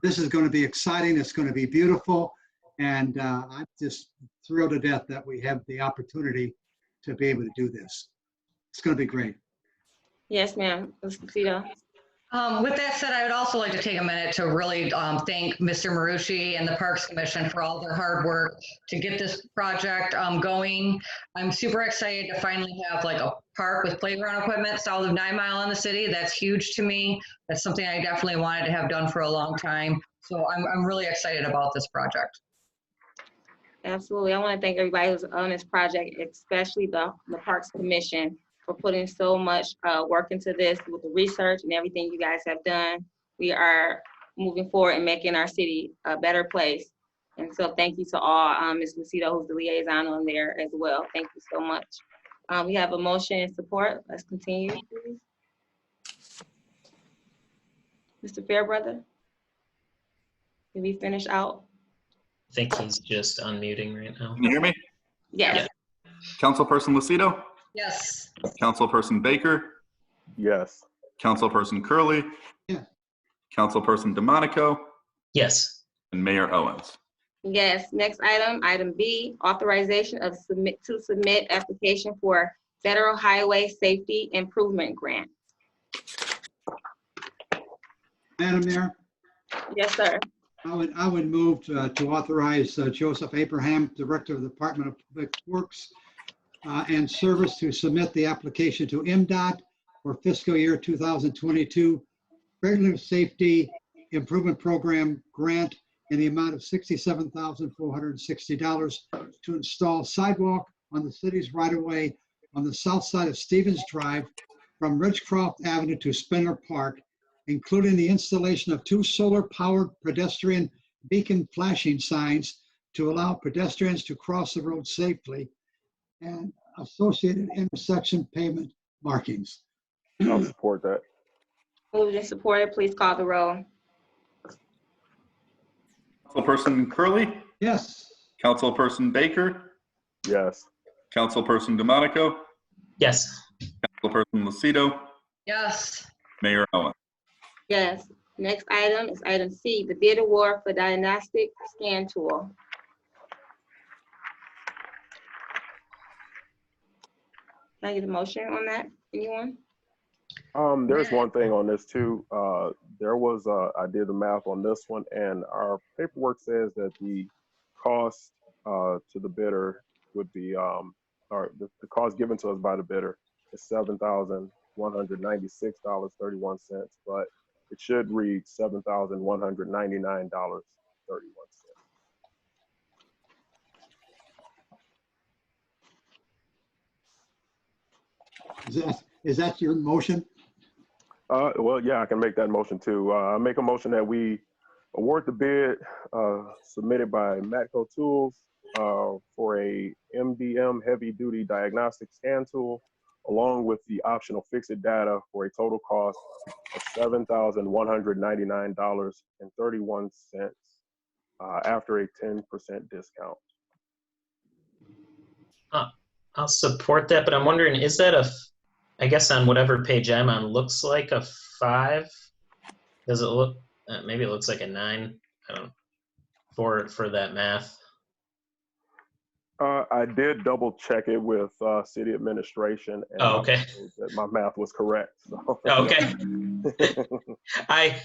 this is going to be exciting. It's going to be beautiful, and I'm just thrilled to death that we have the opportunity to be able to do this. It's going to be great. Yes, ma'am. Ms. Lucido. With that said, I would also like to take a minute to really thank Mr. Marucci and the Parks Commission for all their hard work to get this project going. I'm super excited to finally have like a park with playground equipment south of 9 Mile in the city. That's huge to me. That's something I definitely wanted to have done for a long time. So I'm really excited about this project. Absolutely. I want to thank everybody who's on this project, especially the Parks Commission, for putting so much work into this with the research and everything you guys have done. We are moving forward and making our city a better place. And so thank you to all. Ms. Lucido, who's the liaison on there as well. Thank you so much. We have a motion and support. Let's continue, please. Mr. Fairbrother, did we finish out? I think he's just unmuting right now. Can you hear me? Yes. Councilperson Lucido? Yes. Councilperson Baker? Yes. Councilperson Curley? Yeah. Councilperson DeMonico? Yes. And Mayor Owens. Yes. Next item, item B, authorization of submit application for Federal Highway Safety Improvement Grant. Madam Mayor, Yes, sir. I would move to authorize Joseph Abraham, Director of the Department of Public Works and Service, to submit the application to MDOT for fiscal year 2022 Federal Safety Improvement Program grant in the amount of $67,460 to install sidewalk on the city's right-of-way on the south side of Stevens Drive from Ridgecroft Avenue to Spindler Park, including the installation of 2 solar-powered pedestrian beacon flashing signs to allow pedestrians to cross the road safely, and associated intersection pavement markings. I'll support that. Moved and supported. Please call the roll. Councilperson Curley? Yes. Councilperson Baker? Yes. Councilperson DeMonico? Yes. Councilperson Lucido? Yes. Mayor Owens. Yes. Next item is item C, the bid award for diagnostic scan tool. Can I get a motion on that? Anyone? There's one thing on this too. There was, I did the math on this one, and our paperwork says that the cost to the bidder would be, or the cost given to us by the bidder is $7,196.31, but it should read $7,199.31. Is that your motion? Well, yeah, I can make that motion too. I make a motion that we award the bid submitted by Matco Tools for a MDM heavy duty diagnostic scan tool, along with the optional fix-it data for a total cost of $7,199.31 after a 10% discount. I'll support that, but I'm wondering, is that I guess on whatever page I'm on, looks like a 5? Does it look, maybe it looks like a 9, I don't know, for that math. I did double check it with city administration, and okay. that my math was correct. So. Okay. I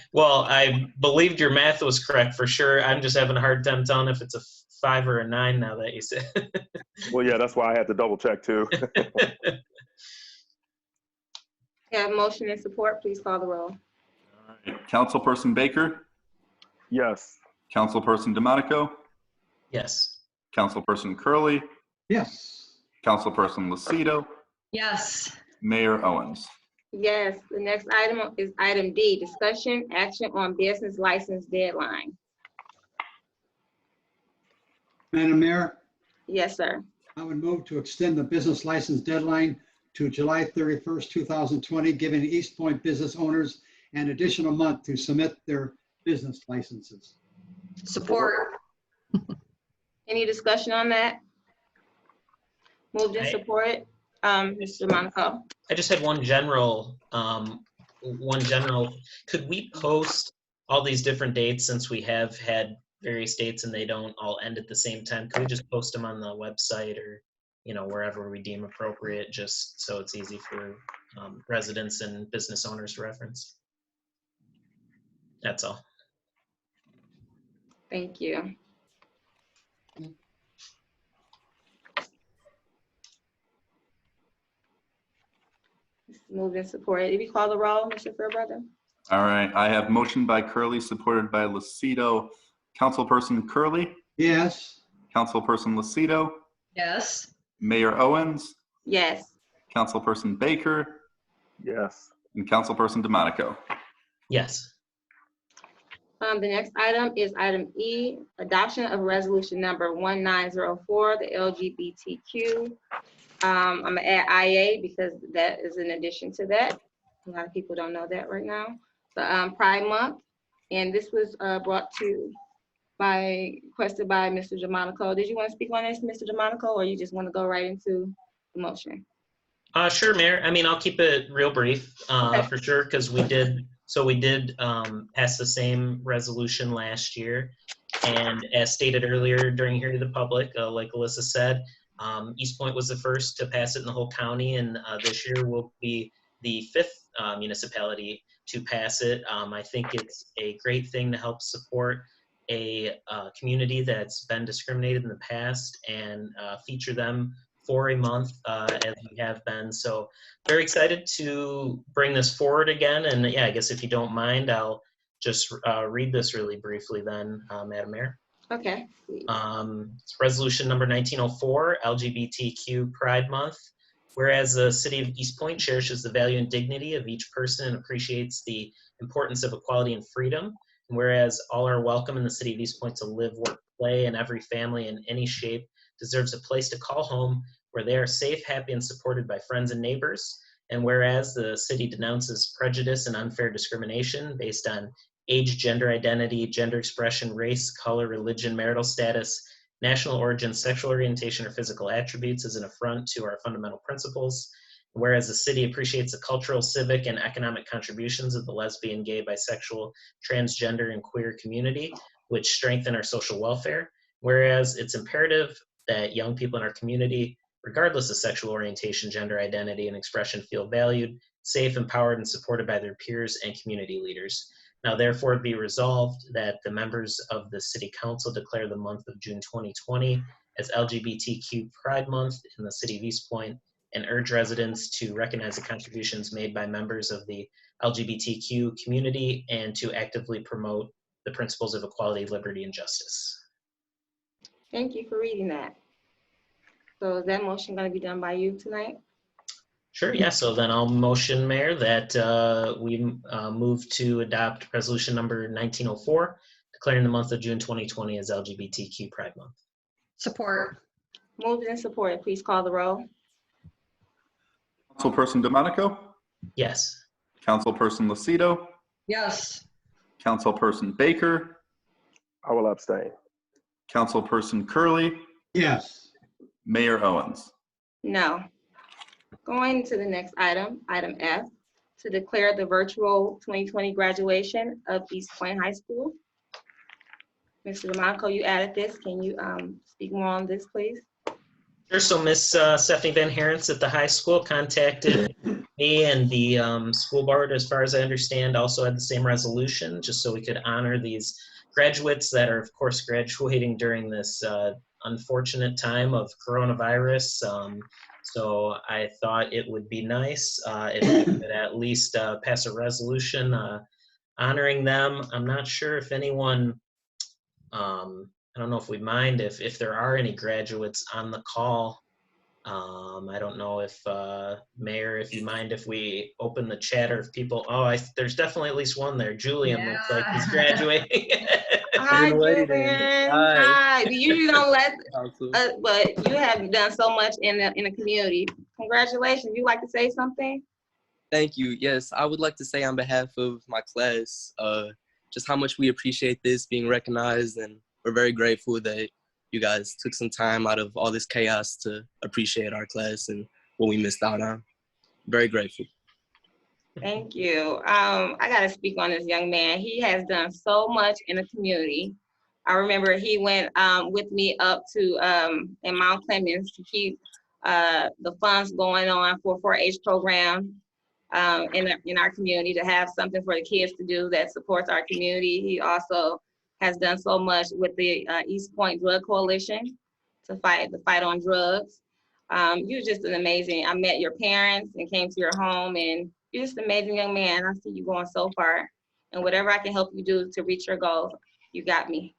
believed your math was correct for sure. I'm just having a hard time telling if it's a 5 or a 9 now that you said. Well, yeah, that's why I had to double check too. Yeah, motion and support. Please call the roll. All right. Councilperson Baker? Yes. Councilperson DeMonico? Yes. Councilperson Curley? Yes. Councilperson Lucido? Yes. Mayor Owens. Yes. The next item is item D, discussion action on business license deadline. Madam Mayor, Yes, sir. I would move to extend the business license deadline to July 31st, 2020, giving Eastpointe business owners an additional month to submit their business licenses. Support. Any discussion on that? Moved and supported. Mr. Monaco. I just had one general, could we post all these different dates, since we have had various dates and they don't all end at the same time? Could we just post them on the website or wherever we deem appropriate, just so it's easy for residents and business owners to reference. That's all. Thank you. Moved and supported. If you call the roll, Mr. Fairbrother? All right, I have motion by Curley, supported by Lucido. Councilperson Curley, Yes. Councilperson Lucido, Yes. Mayor Owens, Yes. Councilperson Baker, Yes. and Councilperson DeMonico. Yes. The next item is item E, adoption of resolution number 1904, the LGBTQ. I'm gonna add IA because that is in addition to that. A lot of people don't know that right now. The Pride Month, and this was requested by Mr. DeMonico. Did you want to speak on this, Mr. DeMonico, or you just want to go right into the motion? Sure, Mayor. I mean, I'll keep it real brief Okay. for sure, because we did pass the same resolution last year. And as stated earlier during hearing to the public, like Alyssa said, Eastpointe was the first to pass it in the whole county, and this year will be the 5th municipality to pass it. I think it's a great thing to help support a community that's been discriminated in the past and feature them for a month as we have been. So very excited to bring this forward again. And yeah, I guess if you don't mind, I'll just read this really briefly then, Madam Mayor. Okay. It's resolution number 1904, LGBTQ Pride Month. Whereas the city of Eastpointe cherishes the value and dignity of each person and appreciates the importance of equality and freedom. And whereas all are welcome in the city of Eastpointe to live, work, play, and every family in any shape deserves a place to call home where they are safe, happy, and supported by friends and neighbors. And whereas the city denounces prejudice and unfair discrimination based on age, gender identity, gender expression, race, color, religion, marital status, national origin, sexual orientation, or physical attributes as an affront to our fundamental principles. Whereas the city appreciates the cultural, civic, and economic contributions of the lesbian, gay, bisexual, transgender, and queer community, which strengthen our social welfare. Whereas it's imperative that young people in our community, regardless of sexual orientation, gender identity, and expression, feel valued, safe, empowered, and supported by their peers and community leaders. Now, therefore, be resolved that the members of the City Council declare the month of June 2020 as LGBTQ Pride Month in the City of Eastpointe, and urge residents to recognize the contributions made by members of the LGBTQ community and to actively promote the principles of equality, liberty, and justice. Thank you for reading that. So is that motion going to be done by you tonight? Sure, yeah, so then I'll motion, Mayor, that we move to adopt resolution number 1904, declaring the month of June 2020 as LGBTQ Pride Month. Support. Moved and supported. Please call the roll. Councilperson DeMonico, Yes. Councilperson Lucido, Yes. Councilperson Baker, I will abstain. Councilperson Curley, Yes. Mayor Owens. No. Going to the next item, item F, to declare the virtual 2020 graduation of Eastpointe High School. Mr. DeMonico, you added this. Can you speak more on this, please? Sure, so Miss Stephanie Van Herentz at the high school contacted me and the school board, as far as I understand, also had the same resolution, just so we could honor these graduates that are, of course, graduating during this unfortunate time of coronavirus. So I thought it would be nice if we could at least pass a resolution honoring them. I'm not sure if anyone, I don't know if we mind if there are any graduates on the call. I don't know if, Mayor, if you mind if we open the chat, or if people, there's definitely at least one there. Julian looks like he's graduating. Hi, Julian. Hi. We usually don't let, but you have done so much in the community. Congratulations. You like to say something? Thank you. Yes, I would like to say on behalf of my class, just how much we appreciate this being recognized, and we're very grateful that you guys took some time out of all this chaos to appreciate our class and what we missed out on. Very grateful. Thank you. I got to speak on this young man. He has done so much in the community. I remember he went with me up to in Mount Clemens to keep the funds going on for 4-H program in our community, to have something for the kids to do that supports our community. He also has done so much with the Eastpointe Drug Coalition to fight on drugs. You're just an amazing, I met your parents and came to your home, and you're just an amazing young man. I see you going so far, and whatever I can help you do to reach your goals, you got me.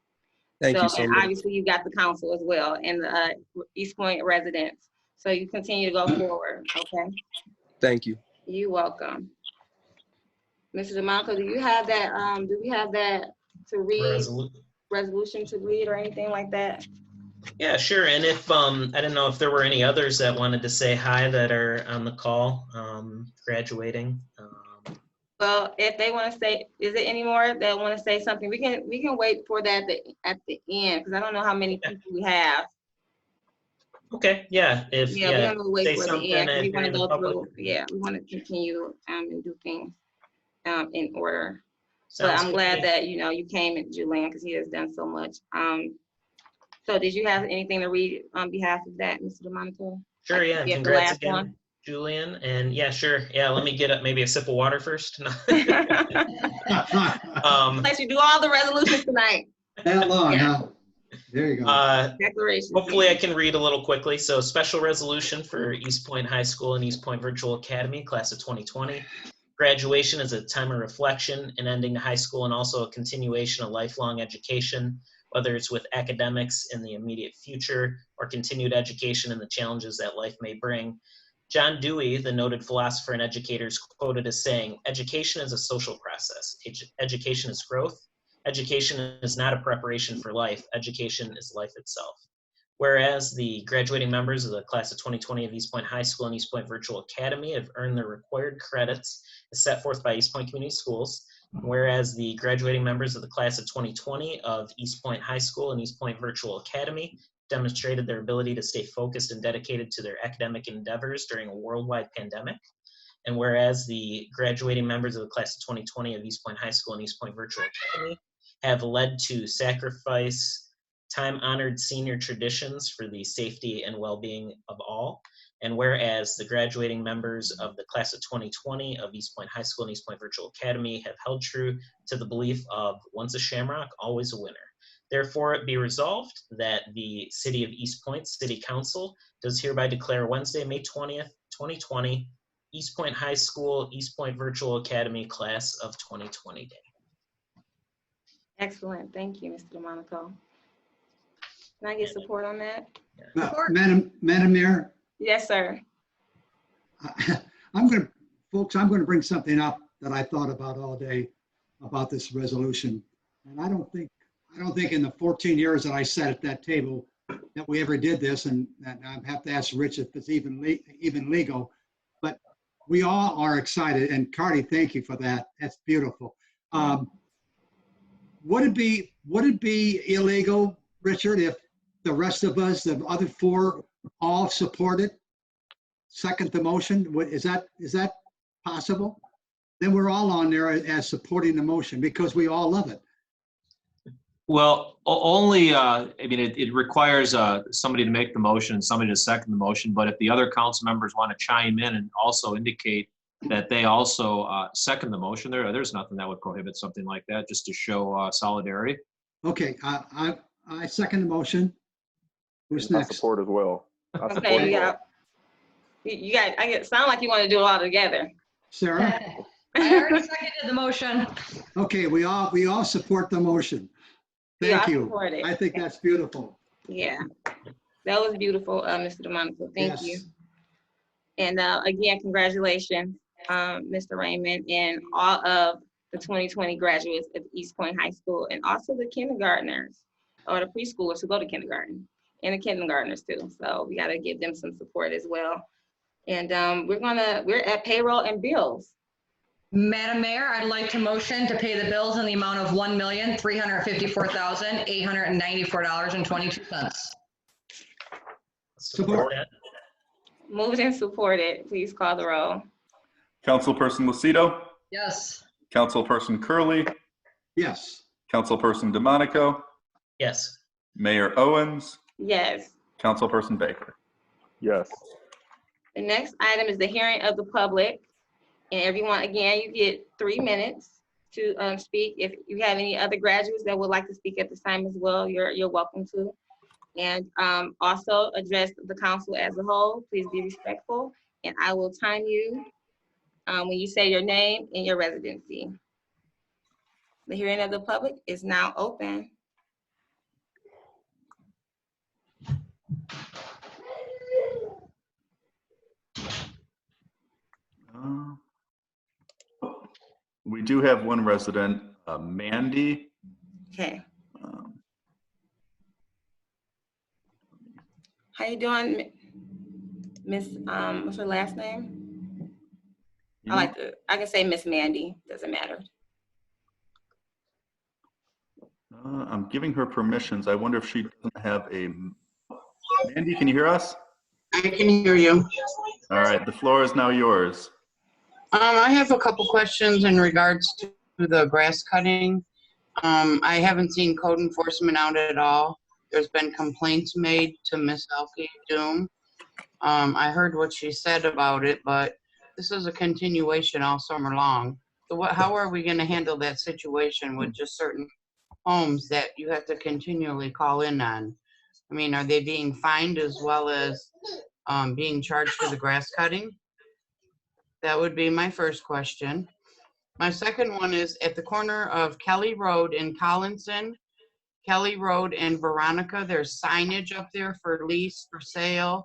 Thank you so and much. Obviously you got the council as well and the Eastpointe residents. So you continue to go forward, okay? Thank you. You're welcome. Mr. DeMonico, do you have that, do we have that to read, resolution to read or anything like that? Yeah, sure. And if, I didn't know if there were any others that wanted to say hi that are on the call, graduating. Well, if they want to say, is it any more that want to say something? We can wait for that at the end, because I don't know how many people we have. Okay, yeah. We're gonna wait for something the end. We if want you're to in the go public. through. Yeah, we want to continue and do things in order. Sounds but I'm good glad to me. that you came, Julian, because he has done so much. So did you have anything to read on behalf of that, Mr. DeMonico? Sure, yeah. The Congrats last again, one. Julian. And yeah, sure. Yeah, let me get up maybe a sip of water first. Unless you do all the resolutions tonight. That long, huh? There you go. Declaration. Hopefully I can read a little quickly. So special resolution for Eastpointe High School and Eastpointe Virtual Academy, class of 2020. Graduation is a time of reflection and ending high school, and also a continuation of lifelong education, whether it's with academics in the immediate future or continued education and the challenges that life may bring. John Dewey, the noted philosopher and educator, is quoted as saying, "Education is a social process. Education is growth. Education is not a preparation for life. Education is life itself." Whereas the graduating members of the class of 2020 of Eastpointe High School and Eastpointe Virtual Academy have earned their required credits as set forth by Eastpointe Community Schools. Whereas the graduating members of the class of 2020 of Eastpointe High School and Eastpointe Virtual Academy demonstrated their ability to stay focused and dedicated to their academic endeavors during a worldwide pandemic. And whereas the graduating members of the class of 2020 of Eastpointe High School and Eastpointe Virtual Academy have led to sacrifice time-honored senior traditions for the safety and well-being of all. And whereas the graduating members of the class of 2020 of Eastpointe High School and Eastpointe Virtual Academy have held true to the belief of once a shamrock, always a winner. Therefore, it be resolved that the City of Eastpointe City Council does hereby declare Wednesday, May 20th, 2020, Eastpointe High School, Eastpointe Virtual Academy class of 2020 day. Excellent. Thank you, Mr. DeMonico. Can I get support on that? Madam Mayor, Yes, sir. I'm going to bring something up that I thought about all day about this resolution. And I don't think in the 14 years that I sat at that table that we ever did this, and I have to ask Rich if it's even legal, but we all are excited. And Cardi, thank you for that. That's beautiful. Would it be illegal, Richard, if the rest of us, the other four, all supported, second the motion? Is that possible? Then we're all on there as supporting the motion because we all love it. Well, only, I mean, it requires somebody to make the motion and somebody to second the motion, but if the other council members want to chime in and also indicate that they also second the motion, there's nothing that would prohibit something like that, just to show solidarity. Okay, I second the motion. Who's I next? support as well. I support Okay, as yeah. well. You got, sound like you want to do it all together. Sarah? I already seconded the motion. Okay, we all support the motion. Thank you. Support it. I think that's beautiful. Yeah, that was beautiful, Mr. DeMonico. Thank you. And again, congratulations, Mr. Raymond, and all of the 2020 graduates of Eastpointe High School, and also the kindergartners or the preschoolers who go to kindergarten, and the kindergartners too. So we got to give them some support as well. And we're at payroll and bills. Madam Mayor, I'd like to motion to pay the bills in the amount of $1,354,894.22. Support. Moved and supported. Please call the roll. Councilperson Lucido, Yes. Councilperson Curley, Yes. Councilperson DeMonico, Yes. Mayor Owens, Yes. Councilperson Baker. Yes. The next item is the hearing of the public. And everyone, again, you get 3 minutes to speak. If you have any other graduates that would like to speak at this time as well, you're welcome to. And also address the council as a whole. Please be respectful. And I will time you when you say your name and your residency. The hearing of the public is now open. We do have one resident, Mandy. Okay. How you doing, Miss? What's her last name? I can say Miss Mandy. Doesn't matter. I'm giving her permissions. I wonder if she doesn't have a. Mandy, can you hear us? I can hear you. All right, the floor is now yours. I have a couple questions in regards to the grass cutting. I haven't seen code enforcement out at all. There's been complaints made to Miss Elke Doom. I heard what she said about it, but this is a continuation all summer long. So how are we gonna handle that situation with just certain homes that you have to continually call in on? I mean, are they being fined as well as being charged for the grass cutting? That would be my first question. My second one is at the corner of Kelly Road and Collinson, Kelly Road and Veronica, there's signage up there for lease, for sale.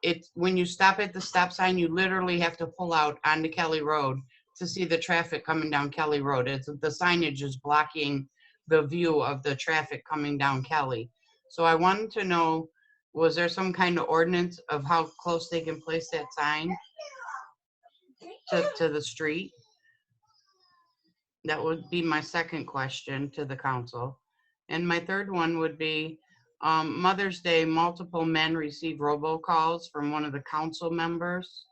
It's when you stop at the stop sign, you literally have to pull out onto Kelly Road to see the traffic coming down Kelly Road. The signage is blocking the view of the traffic coming down Kelly. So I wanted to know, was there some kind of ordinance of how close they can place that sign to the street? That would be my second question to the council. And my third one would be, Mother's Day, multiple men received robocalls from one of the council members.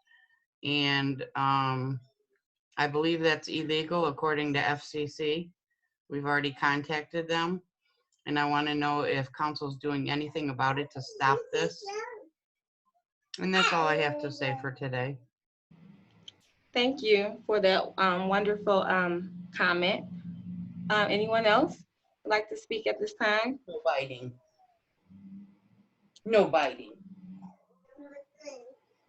And I believe that's illegal according to FCC. We've already contacted them. And I want to know if council's doing anything about it to stop this. And that's all I have to say for today. Thank you for that wonderful comment. Anyone else would like to speak at this time? No biting. No biting.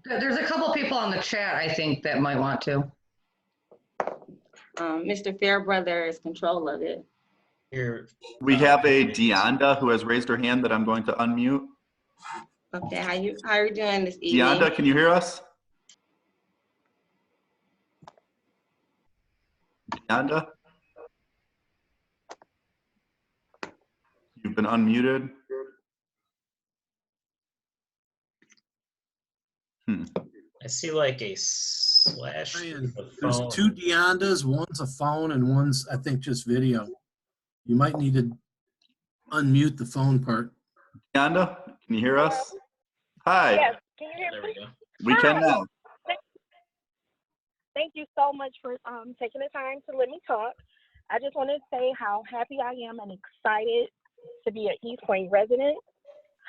There's a couple people on the chat, I think, that might want to. Mr. Fairbrother is control of it. Here. We have a Deonda who has raised her hand that I'm going to unmute. Okay, how are you doing this evening? Deonda, can you hear us? Deonda? You've been unmuted. I see like a slash. Brian, the there's phone. 2 Deondas, one's a phone and one's, I think, just video. You might need to unmute the phone part. Deonda, can you hear us? Hi. Yes, can you hear There me? we go. We can now. Thank you so much for taking the time to let me talk. I just want to say how happy I am and excited to be an Eastpointe resident.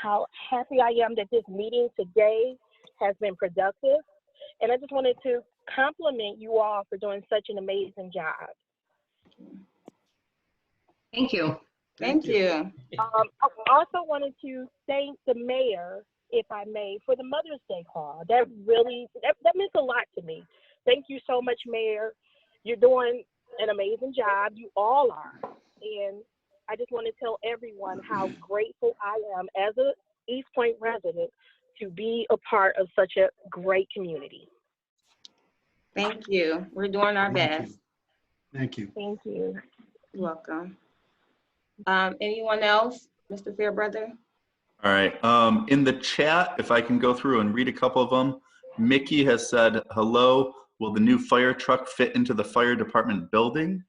How happy I am that this meeting today has been productive. And I just wanted to compliment you all for doing such an amazing job. Thank you. Thank you. I also wanted to thank the mayor, if I may, for the Mother's Day call. That really, that meant a lot to me. Thank you so much, Mayor. You're doing an amazing job. You all are. And I just want to tell everyone how grateful I am as a Eastpointe resident to be a part of such a great community. Thank you. We're doing our best. Thank you. Thank you. You're welcome. Anyone else? Mr. Fairbrother? All right. In the chat, if I can go through and read a couple of them. Mickey has said, hello, will the new fire truck fit into the fire department building?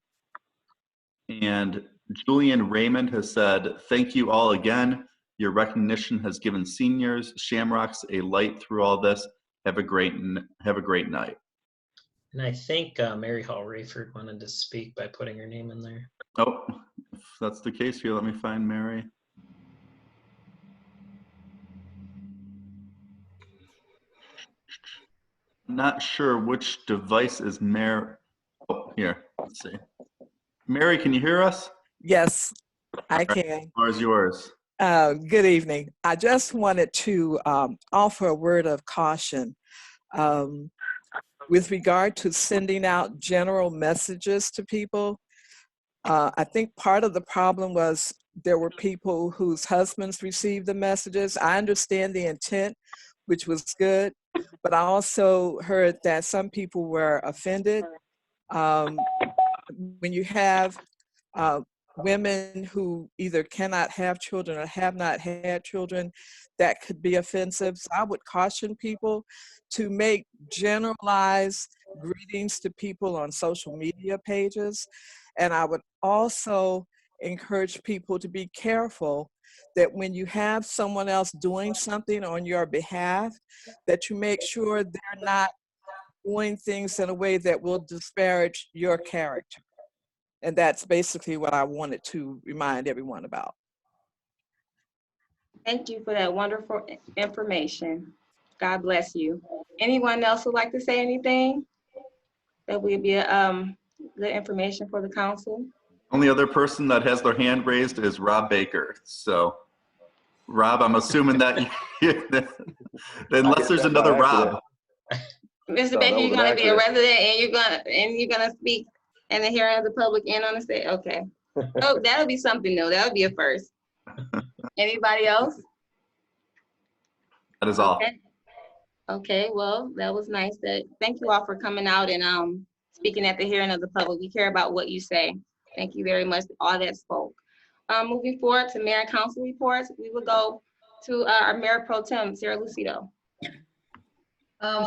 And Julian Raymond has said, thank you all again. Your recognition has given seniors, Shamrocks, a light through all this. Have a great night. And I think Mary Hall Rayford wanted to speak by putting her name in there. Oh, if that's the case here, let me find Mary. Not sure which device is Mary. Oh, here, let's see. Mary, can you hear us? Yes, I can. The floor is yours. Good evening. I just wanted to offer a word of caution with regard to sending out general messages to people. I think part of the problem was there were people whose husbands received the messages. I understand the intent, which was good, but I also heard that some people were offended. When you have women who either cannot have children or have not had children, that could be offensive. So I would caution people to make generalized greetings to people on social media pages. And I would also encourage people to be careful that when you have someone else doing something on your behalf, that you make sure they're not doing things in a way that will disparage your character. And that's basically what I wanted to remind everyone about. Thank you for that wonderful information. God bless you. Anyone else would like to say anything? That would be good information for the council. Only other person that has their hand raised is Rob Baker. So, Rob, I'm assuming that unless there's another Rob. Mr. Baker, you're going to be a resident and you're gonna speak in the hearing of the public and on the stage. Okay. Oh, that'll be something new. That'll be a first. Anybody else? That is all. Okay, well, that was nice. Thank you all for coming out and speaking at the hearing of the public. We care about what you say. Thank you very much, all that spoke. Moving forward to mayor and council reports, we will go to our Mayor Pro Tem, Sarah Lucido.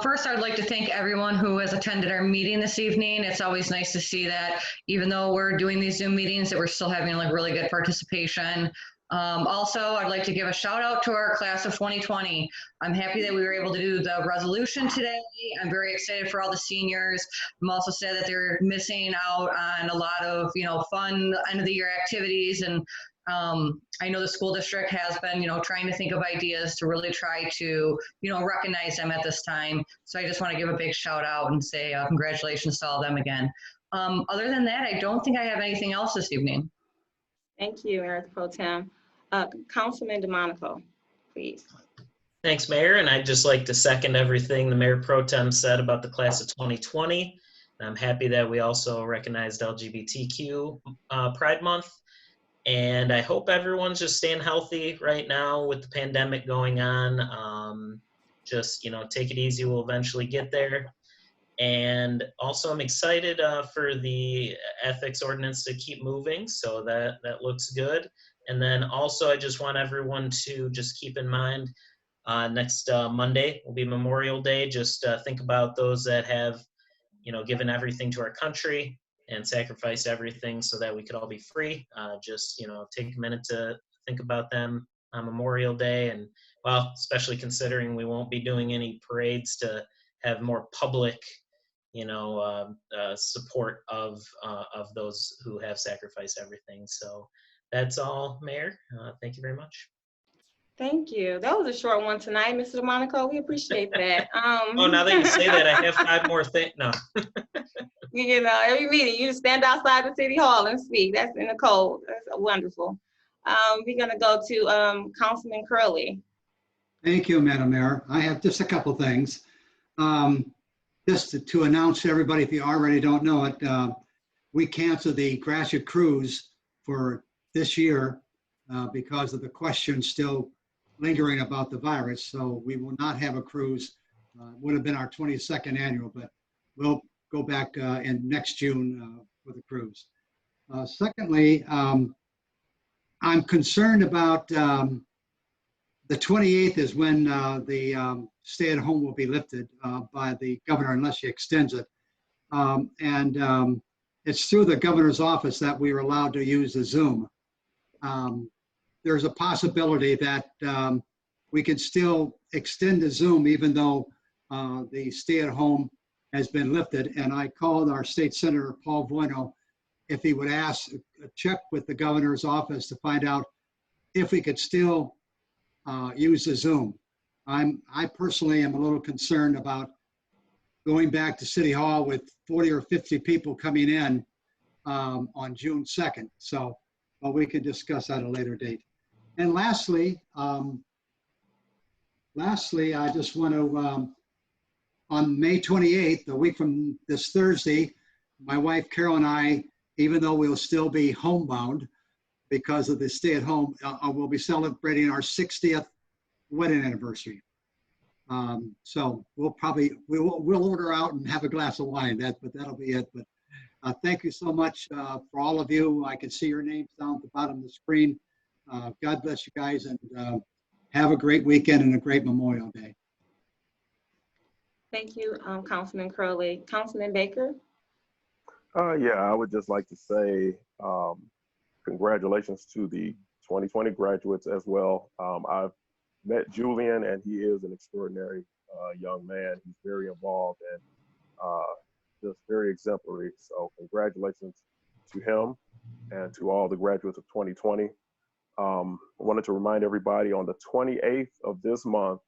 First, I'd like to thank everyone who has attended our meeting this evening. It's always nice to see that even though we're doing these Zoom meetings, that we're still having like really good participation. Also, I'd like to give a shout out to our class of 2020. I'm happy that we were able to do the resolution today. I'm very excited for all the seniors. I'm also sad that they're missing out on a lot of, fun end of the year activities. And I know the school district has been, trying to think of ideas to really try to, recognize them at this time. So I just want to give a big shout out and say congratulations to all of them again. Other than that, I don't think I have anything else this evening. Thank you, Mayor Pro Tem. Councilman DeMonico, please. Thanks, Mayor. And I'd just like to second everything the Mayor Pro Tem said about the class of 2020. I'm happy that we also recognized LGBTQ Pride Month. And I hope everyone's just staying healthy right now with the pandemic going on. Just, take it easy. We'll eventually get there. And also I'm excited for the ethics ordinance to keep moving. So that looks good. And then also I just want everyone to just keep in mind next Monday will be Memorial Day. Just think about those that have, given everything to our country and sacrifice everything so that we could all be free. Just, take a minute to think about them on Memorial Day. And well, especially considering we won't be doing any parades to have more public, support of those who have sacrificed everything. So that's all, Mayor. Thank you very much. Thank you. That was a short one tonight, Mr. DeMonico. We appreciate that. Oh, now that you say that, I have 5 more things. No. Every meeting, you just stand outside the city hall and speak. That's in the cold. That's wonderful. We're going to go to Councilman Curley. Thank you, Madam Mayor. I have just a couple things. Just to announce to everybody, if you already don't know it, we canceled the Gratiot cruise for this year because of the questions still lingering about the virus. So we will not have a cruise. Would have been our 22nd annual, but we'll go back in next June for the cruise. Secondly, I'm concerned about the 28th is when the stay-at-home will be lifted by the governor unless he extends it. It's through the governor's office that we are allowed to use the Zoom. There's a possibility that we could still extend the Zoom even though the stay-at-home has been lifted. And I called our state senator, Paul Bueno, if he would check with the governor's office to find out if we could still use the Zoom. I personally am a little concerned about going back to City Hall with 40 or 50 people coming in on June 2nd. So, but we can discuss at a later date. And lastly, I just want to, on May 28th, a week from this Thursday, my wife Carol and I, even though we'll still be homebound because of the stay-at-home, we'll be celebrating our 60th wedding anniversary. So we'll order out and have a glass of wine. But that'll be it. But thank you so much for all of you. I can see your names down at the bottom of the screen. God bless you guys, and have a great weekend and a great Memorial Day. Thank you, Councilman Crowley. Councilman Baker? Yeah, I would just like to say congratulations to the 2020 graduates as well. I've met Julian, and he is an extraordinary young man. He's very involved and just very exemplary. So congratulations to him and to all the graduates of 2020. I wanted to remind everybody on the 28th of this month,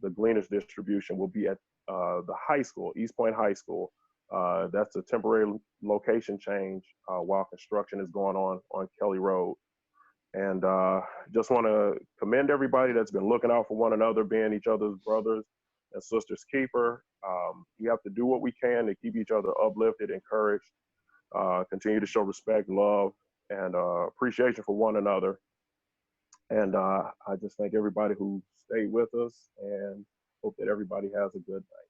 the Gleaners distribution will be at the high school, Eastpointe High School. That's a temporary location change while construction is going on Kelly Road. And just want to commend everybody that's been looking out for one another, being each other's brothers and sisters keeper. We have to do what we can to keep each other uplifted, encouraged, continue to show respect, love, and appreciation for one another. And I just thank everybody who stayed with us and hope that everybody has a good night.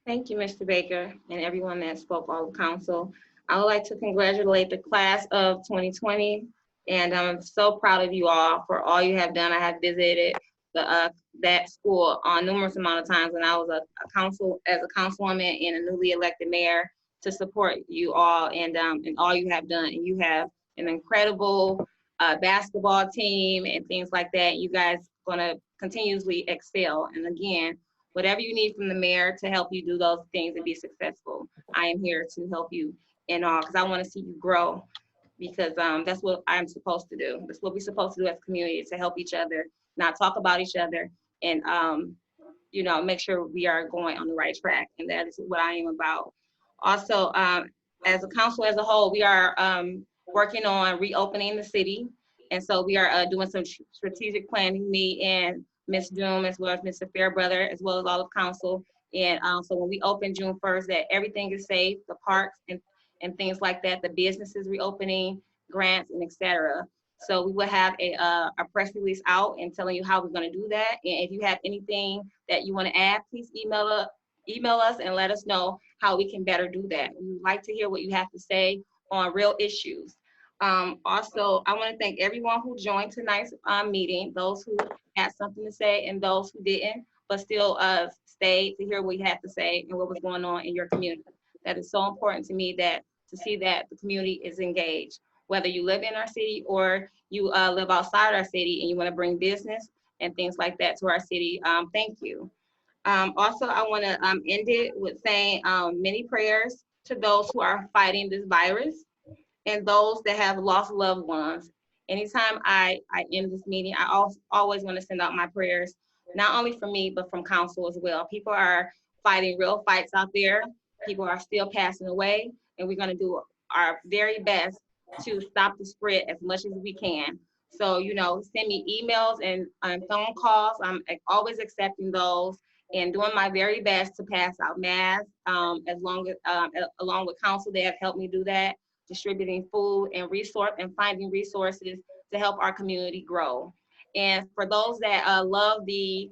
Thank you, Mr. Baker, and everyone that spoke, all of council. I would like to congratulate the class of 2020, and I'm so proud of you all for all you have done. I have visited that school on numerous amount of times when I was a councilwoman and a newly elected mayor to support you all and all you have done. And you have an incredible basketball team and things like that. You guys gonna continuously excel. And again, whatever you need from the mayor to help you do those things and be successful, I am here to help you in all, because I want to see you grow, because that's what I'm supposed to do. That's what we're supposed to do as a community, to help each other, not talk about each other, and you know, make sure we are going on the right track. And that is what I am about. Also, as a council as a whole, we are working on reopening the city. And so we are doing some strategic planning, me and Ms. Doom, as well as Mr. Fairbrother, as well as all of council. And so when we open June 1st, that everything is safe, the parks and things like that, the businesses reopening, grants, and etc. So we will have a press release out and telling you how we're going to do that. And if you have anything that you want to add, please email us and let us know how we can better do that. We would like to hear what you have to say on real issues. Also, I want to thank everyone who joined tonight's meeting, those who had something to say and those who didn't, but still stayed to hear what you had to say and what was going on in your community. That is so important to me, that to see that the community is engaged, whether you live in our city or you live outside our city and you want to bring business and things like that to our city. Thank you. Also, I want to end it with saying many prayers to those who are fighting this virus and those that have lost loved ones. Anytime I end this meeting, I always want to send out my prayers, not only for me, but from council as well. People are fighting real fights out there. People are still passing away, and we're going to do our very best to stop the spread as much as we can. So, you know, send me emails and phone calls. I'm always accepting those and doing my very best to pass out masks. Along with council, they have helped me do that, distributing food and finding resources to help our community grow. And for those that love the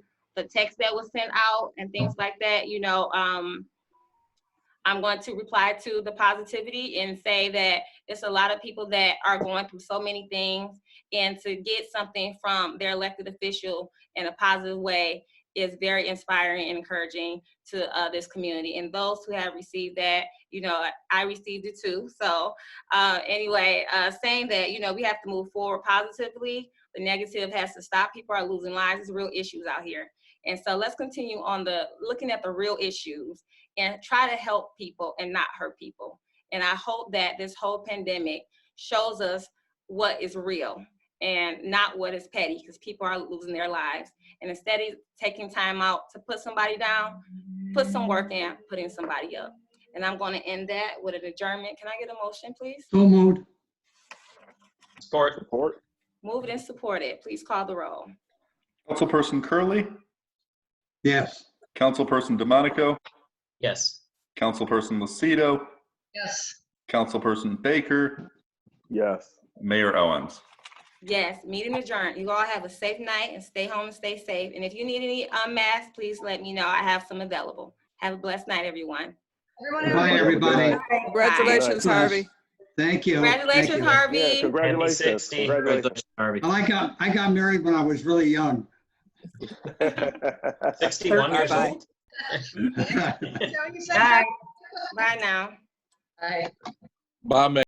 text that was sent out and things like that, you know, I'm going to reply to the positivity and say that it's a lot of people that are going through so many things, and to get something from their elected official in a positive way is very inspiring and encouraging to this community. And those who have received that, you know, I received it too. So anyway, saying that, you know, we have to move forward positively. The negative has to stop. People are losing lives. There's real issues out here. And so let's continue on looking at the real issues and try to help people and not hurt people. And I hope that this whole pandemic shows us what is real and not what is petty, because people are losing their lives. And instead of taking time out to put somebody down, put some work in putting somebody up. And I'm going to end that with an adjournment. Can I get a motion, please? So moved. Support. Moved and supported. Please call the roll. Councilperson Curley, Yes. Councilperson DeMonico, Yes. Councilperson Lucido, Yes. Councilperson Baker, Yes. Mayor Owens. Yes, meeting adjourned. You all have a safe night and stay home and stay safe. And if you need any masks, please let me know. I have some available. Have a blessed night, everyone. Bye, everybody. Congratulations, Bye. Harvey. Thank you. Congratulations, Thank you. Harvey. Yeah, congratulations. Happy 60. Congratulations. Harvey. I got married when I was really young. 61 years Bye-bye. old. Bye. Bye now. Bye. Bye, man.